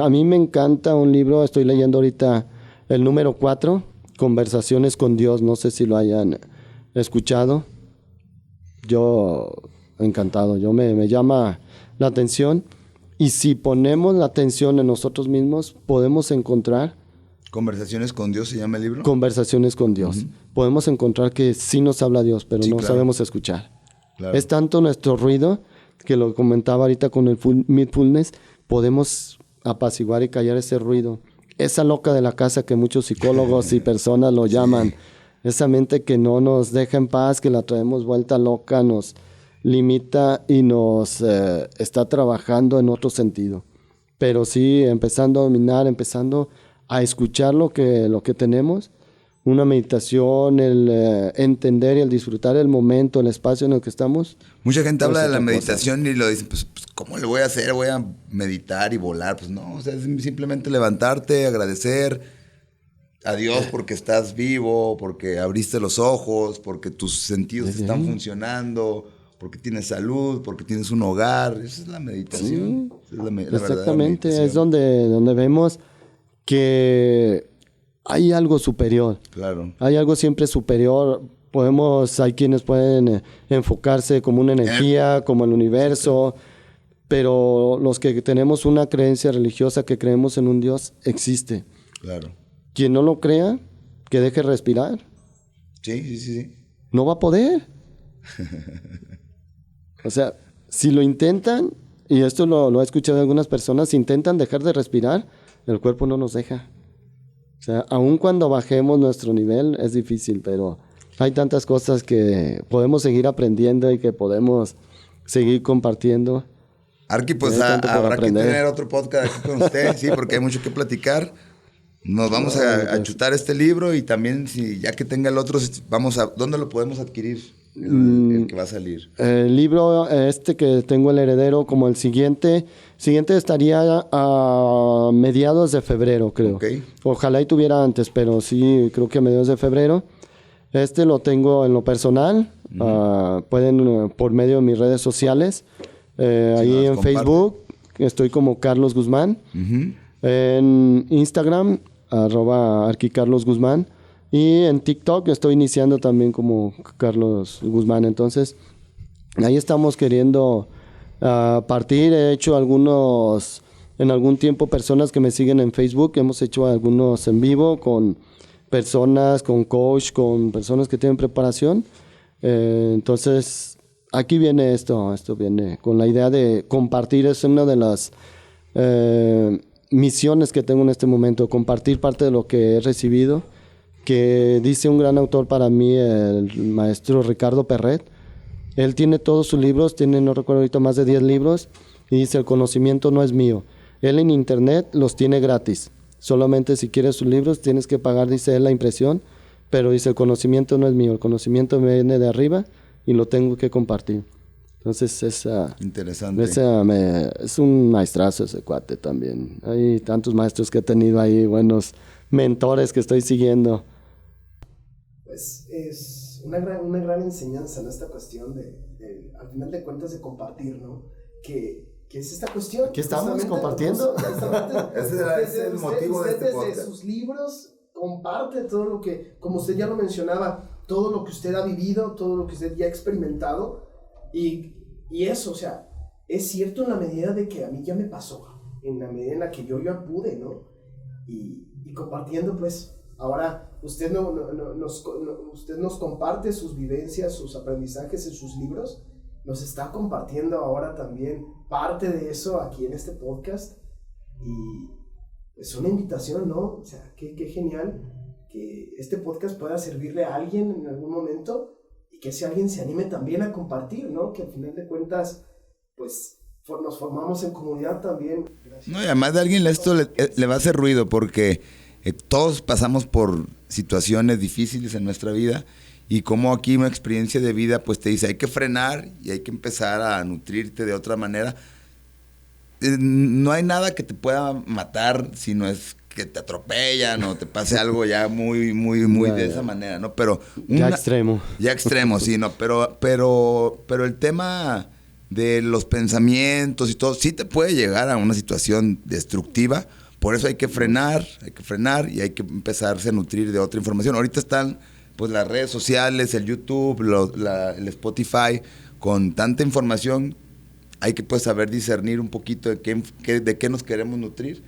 A mí me encanta un libro, estoy leyendo ahorita el número 4, Conversaciones con Dios, no sé si lo hayan escuchado. Yo, encantado, me llama la atención. Y si ponemos la atención en nosotros mismos, podemos encontrar... ¿Conversaciones con Dios se llama el libro? Conversaciones con Dios. Uh-huh. Podemos encontrar que sí nos habla Dios, pero no sabemos escuchar. Claro. Es tanto nuestro ruido, que lo comentaba ahorita con el mindfulness, podemos apaciguar y callar ese ruido. Esa loca de la casa que muchos psicólogos y personas lo llaman. Sí. Esa mente que no nos deja en paz, que la traemos vuelta loca, nos limita y nos está trabajando en otro sentido. Pero sí, empezando a dominar, empezando a escuchar lo que tenemos, una meditación, el entender y el disfrutar el momento, el espacio en el que estamos. Mucha gente habla de la meditación y lo dicen, pues, ¿cómo le voy a hacer? ¿Voy a meditar y volar? Pues no, o sea, es simplemente levantarte, agradecer a Dios porque estás vivo, porque abriste los ojos, porque tus sentidos están funcionando, porque tienes salud, porque tienes un hogar. Esa es la meditación. Sí, es la exactamente, meditación. Es donde vemos que hay algo superior. Claro. Hay algo siempre superior. Hay quienes pueden enfocarse como una energía, como el universo, pero los que tenemos una creencia religiosa, que creemos en un Dios, existe. Claro. Quien no lo crea, que deje respirar. Sí. No va a poder. O sea, si lo intentan, y esto lo he escuchado de algunas personas, si intentan dejar de respirar, el cuerpo no nos deja. O sea, aun cuando bajemos nuestro nivel, es difícil, pero hay tantas cosas que podemos seguir aprendiendo y que podemos seguir compartiendo. Arqui, pues habrá que tener otro podcast aquí con usted, sí, porque hay mucho que platicar. Nos vamos a chutar este libro y también, si ya que tenga el otro, ¿dónde lo podemos adquirir? El que va a salir. El libro que tengo, El Heredero, como el siguiente estaría a mediados de febrero, creo. Okay. Ojalá y tuviera antes, pero sí, creo que a mediados de febrero. Lo tengo en lo personal. Pueden, por medio de mis redes sociales, ahí en Facebook, estoy como Carlos Guzmán. En Instagram, @arquicarlosguzmán. Y en TikTok estoy iniciando también como Carlos Guzmán. Entonces, ahí estamos queriendo partir. He hecho en algún tiempo, personas que me siguen en Facebook. Hemos hecho algunos en vivo con personas, con coach, con personas que tienen preparación. Entonces, aquí viene esto viene con la idea de compartir. Es una de las misiones que tengo en este momento, compartir parte de lo que he recibido, que dice un gran autor para mí, el maestro Ricardo Perret. Él tiene todos sus libros, no recuerdo ahorita, más de 10 libros, y dice: el conocimiento no es mío. Él en internet los tiene gratis. Solamente si quieres sus libros tienes que pagar, dice él, la impresión, pero dice: el conocimiento no es mío, el conocimiento me viene de arriba y lo tengo que compartir. Entonces, interesante. Es un maestrazo ese cuate también. Hay tantos maestros que he tenido ahí, buenos mentores que estoy siguiendo. Pues es una gran enseñanza, ¿no? Esta cuestión al final de cuentas, de compartir, ¿no? Que es esta cuestión. ¿Qué estamos compartiendo? Ese es el motivo de este podcast. Desde sus libros comparte todo lo que, como usted ya lo mencionaba, todo lo que usted ha vivido, todo lo que usted ya ha experimentado. Y eso, o sea, es cierto en la medida de que a mí ya me pasó, en la medida en la que yo pude, ¿no? Y compartiendo, pues, ahora usted usted nos comparte sus vivencias, sus aprendizajes en sus libros, nos está compartiendo ahora también parte de eso aquí en este podcast, y es una invitación, ¿no? O sea, qué genial que este podcast pueda servirle a alguien en algún momento, y que ese alguien se anime también a compartir, ¿no? Que al final de cuentas, pues, nos formamos en comunidad también. No, y además de alguien esto le va a hacer ruido, porque todos pasamos por situaciones difíciles en nuestra vida, y como aquí una experiencia de vida pues te dice hay que frenar y hay que empezar a nutrirte de otra manera. No hay nada que te pueda matar si no es que te atropellan o te pase algo ya muy de esa manera, ¿no? Pero ya extremo, sí, no, pero el tema de los pensamientos y todo sí te puede llegar a una situación destructiva. Por eso hay que frenar y hay que empezarse a nutrir de otra información. Ahorita están pues las redes sociales, el YouTube, el Spotify, con tanta información. Hay que pues saber discernir un poquito de qué nos queremos nutrir.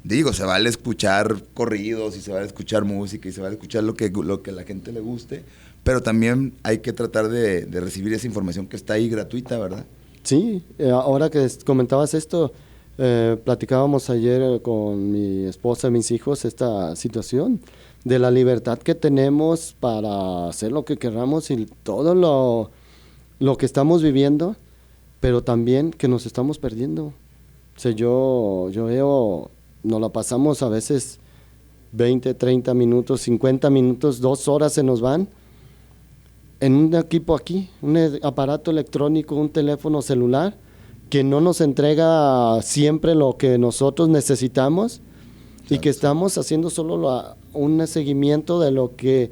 Digo, se vale escuchar corridos y se vale escuchar música y se vale escuchar lo que a la gente le guste, pero también hay que tratar de recibir esa información que está ahí gratuita, ¿verdad? Sí, ahora que comentabas esto, platicábamos ayer con mi esposa y mis hijos esta situación de la libertad que tenemos para hacer lo que queramos y todo lo que estamos viviendo, pero también que nos estamos perdiendo. O sea, yo veo, nos la pasamos a veces 20, 30 minutos, 50 minutos, 2 horas se nos van en un equipo aquí, un aparato electrónico, un teléfono celular, que no nos entrega siempre lo que nosotros necesitamos. Exacto. Y que estamos haciendo solo un seguimiento de lo que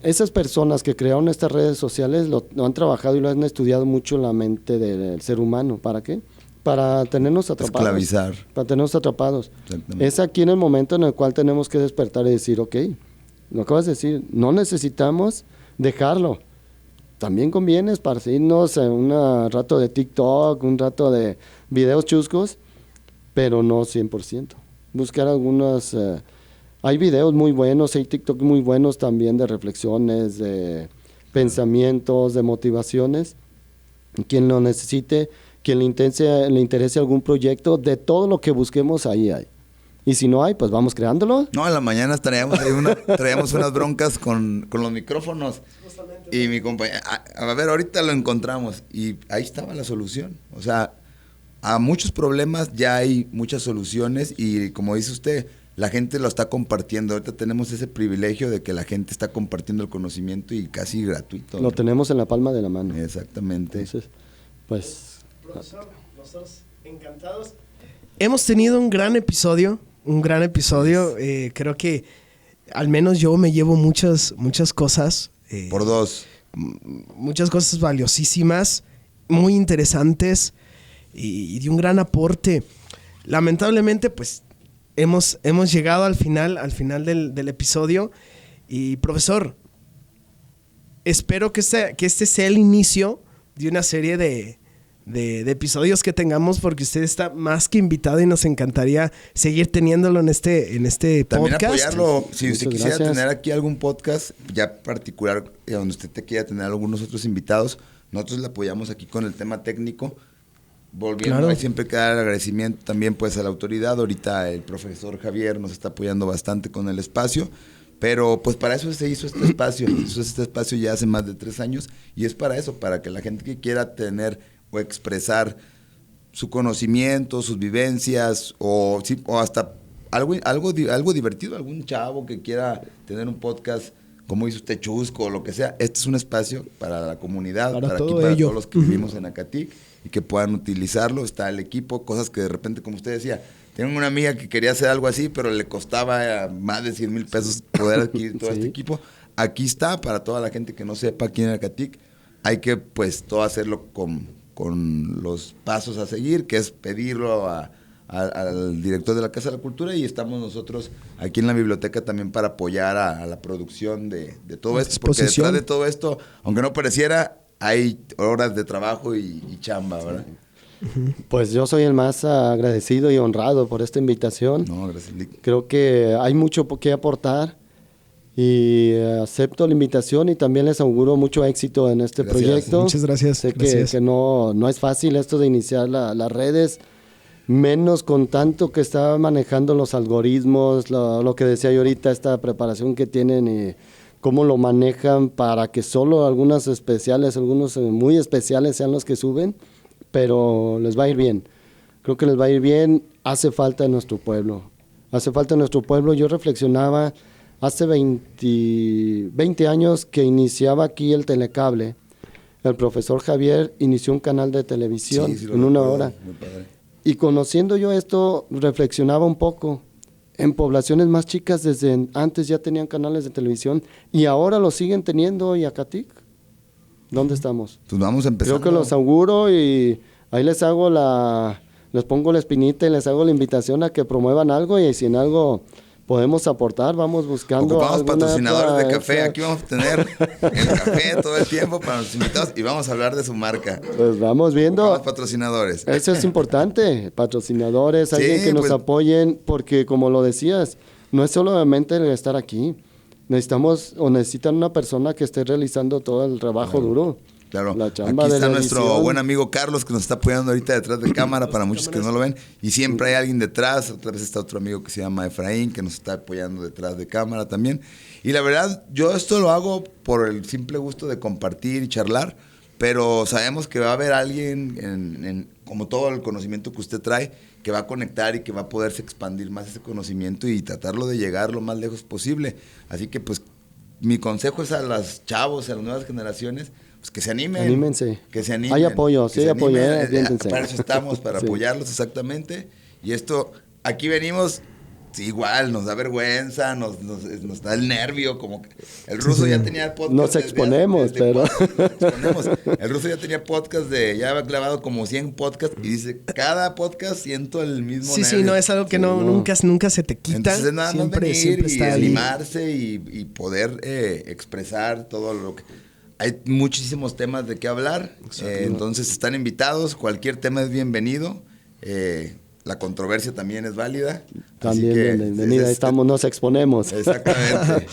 esas personas que crearon estas redes sociales lo han trabajado y lo han estudiado mucho en la mente del ser humano. ¿Para qué? Para tenernos atrapados. Esclavizar. Para tenernos atrapados. Es aquí en el momento en el cual tenemos que despertar y decir, ok, lo acabas de decir, no necesitamos dejarlo. También conviene esparcirnos en un rato de TikTok, un rato de videos chuscos, pero no 100%. Buscar algunos... hay videos muy buenos, hay TikTok muy buenos también de reflexiones, de pensamientos, de motivaciones. Quien lo necesite, quien le interese algún proyecto, de todo lo que busquemos, ahí hay. Y si no hay, pues vamos creándolo. No, en la mañana traíamos unas broncas con los micrófonos. Y mi compañera, a ver, ahorita lo encontramos. Y ahí estaba la solución. O sea, a muchos problemas ya hay muchas soluciones. Y como dice usted, la gente lo está compartiendo. Ahorita tenemos ese privilegio de que la gente está compartiendo el conocimiento y casi gratuito. Lo tenemos en la palma de la mano. Exactamente. Entonces, pues... Profesor, nosotros encantados. Hemos tenido un gran episodio. Creo que al menos yo me llevo muchas cosas. Por 2. Muchas cosas valiosísimas, muy interesantes y de un gran aporte. Lamentablemente, pues, hemos llegado al final del episodio. Y, profesor, espero que este sea el inicio de una serie de episodios que tengamos, porque usted está más que invitado y nos encantaría seguir teniéndolo en este también podcast. También apoyarlo. Si usted quisiera tener aquí algún podcast ya particular, donde usted te quiera tener algunos otros invitados, nosotros le apoyamos aquí con el tema técnico. Volviendo, claro. Hay siempre que dar agradecimiento también pues a la autoridad. Ahorita el profesor Javier nos está apoyando bastante con el espacio. Pero pues para eso se hizo este espacio. Este espacio ya hace más de 3 años. Y es para eso, para que la gente que quiera tener o expresar su conocimiento, sus vivencias, o hasta algo divertido, algún chavo que quiera tener un podcast como dice usted, chusco o lo que sea. Este es un espacio para la comunidad, para todos los que vivimos en Acatic y que puedan utilizarlo. Está el equipo, cosas que de repente, como usted decía, tengo una amiga que quería hacer algo así, pero le costaba más de 100,000 pesos poder adquirir todo este equipo. Aquí está para toda la gente que no sepa aquí en Acatic. Hay que, pues, todo hacerlo con los pasos a seguir, que es pedirlo al director de la Casa de la Cultura, y estamos nosotros aquí en la biblioteca también para apoyar a la producción de todo esto, porque detrás de todo esto, aunque no pareciera, hay horas de trabajo y chamba, ¿verdad? Pues yo soy el más agradecido y honrado por esta invitación. No, gracias, Lick. Creo que hay mucho que aportar y acepto la invitación y también les auguro mucho éxito en este proyecto. Muchas gracias. Sé que no es fácil esto de iniciar las redes, menos con tanto que está manejando los algoritmos, lo que decía yo ahorita, esta preparación que tienen y cómo lo manejan para que solo algunos muy especiales sean los que suben, pero les va a ir bien. Creo que les va a ir bien. Hace falta en nuestro pueblo. Yo reflexionaba hace 20 años que iniciaba aquí el telecable. El profesor Javier inició un canal de televisión en una hora. Y conociendo yo esto, reflexionaba un poco. En poblaciones más chicas desde antes ya tenían canales de televisión y ahora lo siguen teniendo. ¿Y Acatic? ¿Dónde estamos? Pues vamos a empezar. Creo que los auguro y ahí les pongo la espinita y les hago la invitación a que promuevan algo, y si en algo podemos aportar, vamos buscando. Ocupamos patrocinadores de café. Aquí vamos a tener el café todo el tiempo para los invitados y vamos a hablar de su marca. Pues vamos viendo. Ocupamos patrocinadores. Eso es importante. Patrocinadores, alguien que nos apoyen, porque como lo decías, no es solamente el estar aquí. Necesitan una persona que esté realizando todo el trabajo duro. Claro, aquí está nuestro buen amigo Carlos, que nos está apoyando ahorita detrás de cámara, para muchos que no lo ven, y siempre hay alguien detrás. Otra vez está otro amigo que se llama Efraín, que nos está apoyando detrás de cámara también. Y la verdad, yo esto lo hago por el simple gusto de compartir y charlar, pero sabemos que va a haber alguien, como todo el conocimiento que usted trae, que va a conectar y que va a poderse expandir más ese conocimiento y tratarlo de llegar lo más lejos posible. Así que, pues, mi consejo es a los chavos, a las nuevas generaciones, pues que se animen. Anímense. Que se animen. Hay apoyo, sí hay apoyo. Para eso estamos, para apoyarlos exactamente. Y esto, aquí venimos, sí, igual, nos da vergüenza, nos da el nervio, como que el ruso ya tenía podcast. Nos exponemos, pero... El ruso ya tenía podcast ya había grabado como 100 podcasts y dice, cada podcast siento el mismo nervio. Sí, no, es algo que nunca se te quita. Entonces nada más venir siempre y animarse y poder expresar todo lo que... Hay muchísimos temas de qué hablar, entonces están invitados, cualquier tema es bienvenido, la controversia también es válida. También bienvenida, nos exponemos. Exactamente.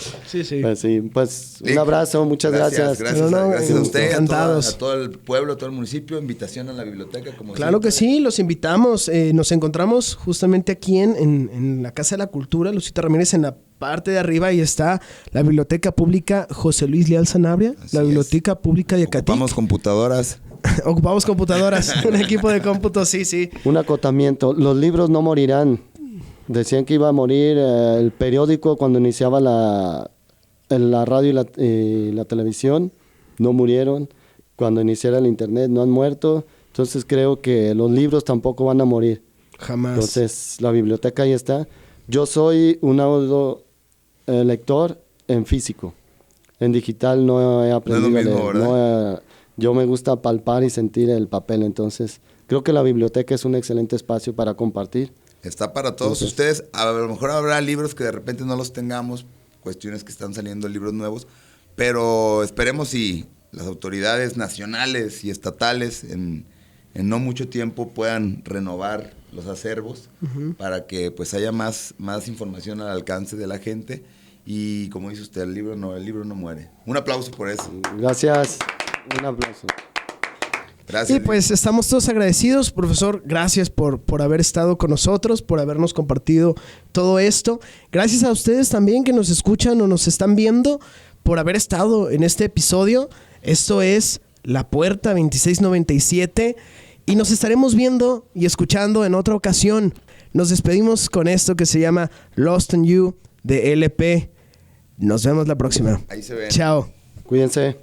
Pues un abrazo, muchas gracias. Gracias a usted, a todo el pueblo, a todo el municipio, invitación a la biblioteca. Claro que sí, los invitamos, nos encontramos justamente aquí en la Casa de la Cultura, Lucita Ramírez, en la parte de arriba, y está la Biblioteca Pública José Luis Leal Sanabria, la Biblioteca Pública de Acatic. Ocupamos computadoras. Ocupamos computadoras, un equipo de cómputo, sí. Un acotamiento, los libros no morirán. Decían que iba a morir el periódico cuando iniciaba la radio y la televisión, no murieron. Cuando iniciara el internet no han muerto. Entonces creo que los libros tampoco van a morir. Jamás. Entonces la biblioteca ahí está. Yo soy un lector en físico. En digital no he aprendido a leer. Yo me gusta palpar y sentir el papel. Entonces creo que la biblioteca es un excelente espacio para compartir. Está para todos ustedes. A lo mejor habrá libros que de repente no los tengamos, cuestiones que están saliendo, libros nuevos, pero esperemos si las autoridades nacionales y estatales en no mucho tiempo puedan renovar los acervos para que pues haya más información al alcance de la gente. Y como dice usted, el libro no muere. Un aplauso por eso. Gracias. Un aplauso. Gracias. Y pues estamos todos agradecidos, profesor. Gracias por haber estado con nosotros, por habernos compartido todo esto. Gracias a ustedes también que nos escuchan o nos están viendo, por haber estado en este episodio. Esto es La Puerta 2697 y nos estaremos viendo y escuchando en otra ocasión. Nos despedimos con esto que se llama Lost in You de LP. Nos vemos la próxima. Ahí se ven. Chao. Cuídense.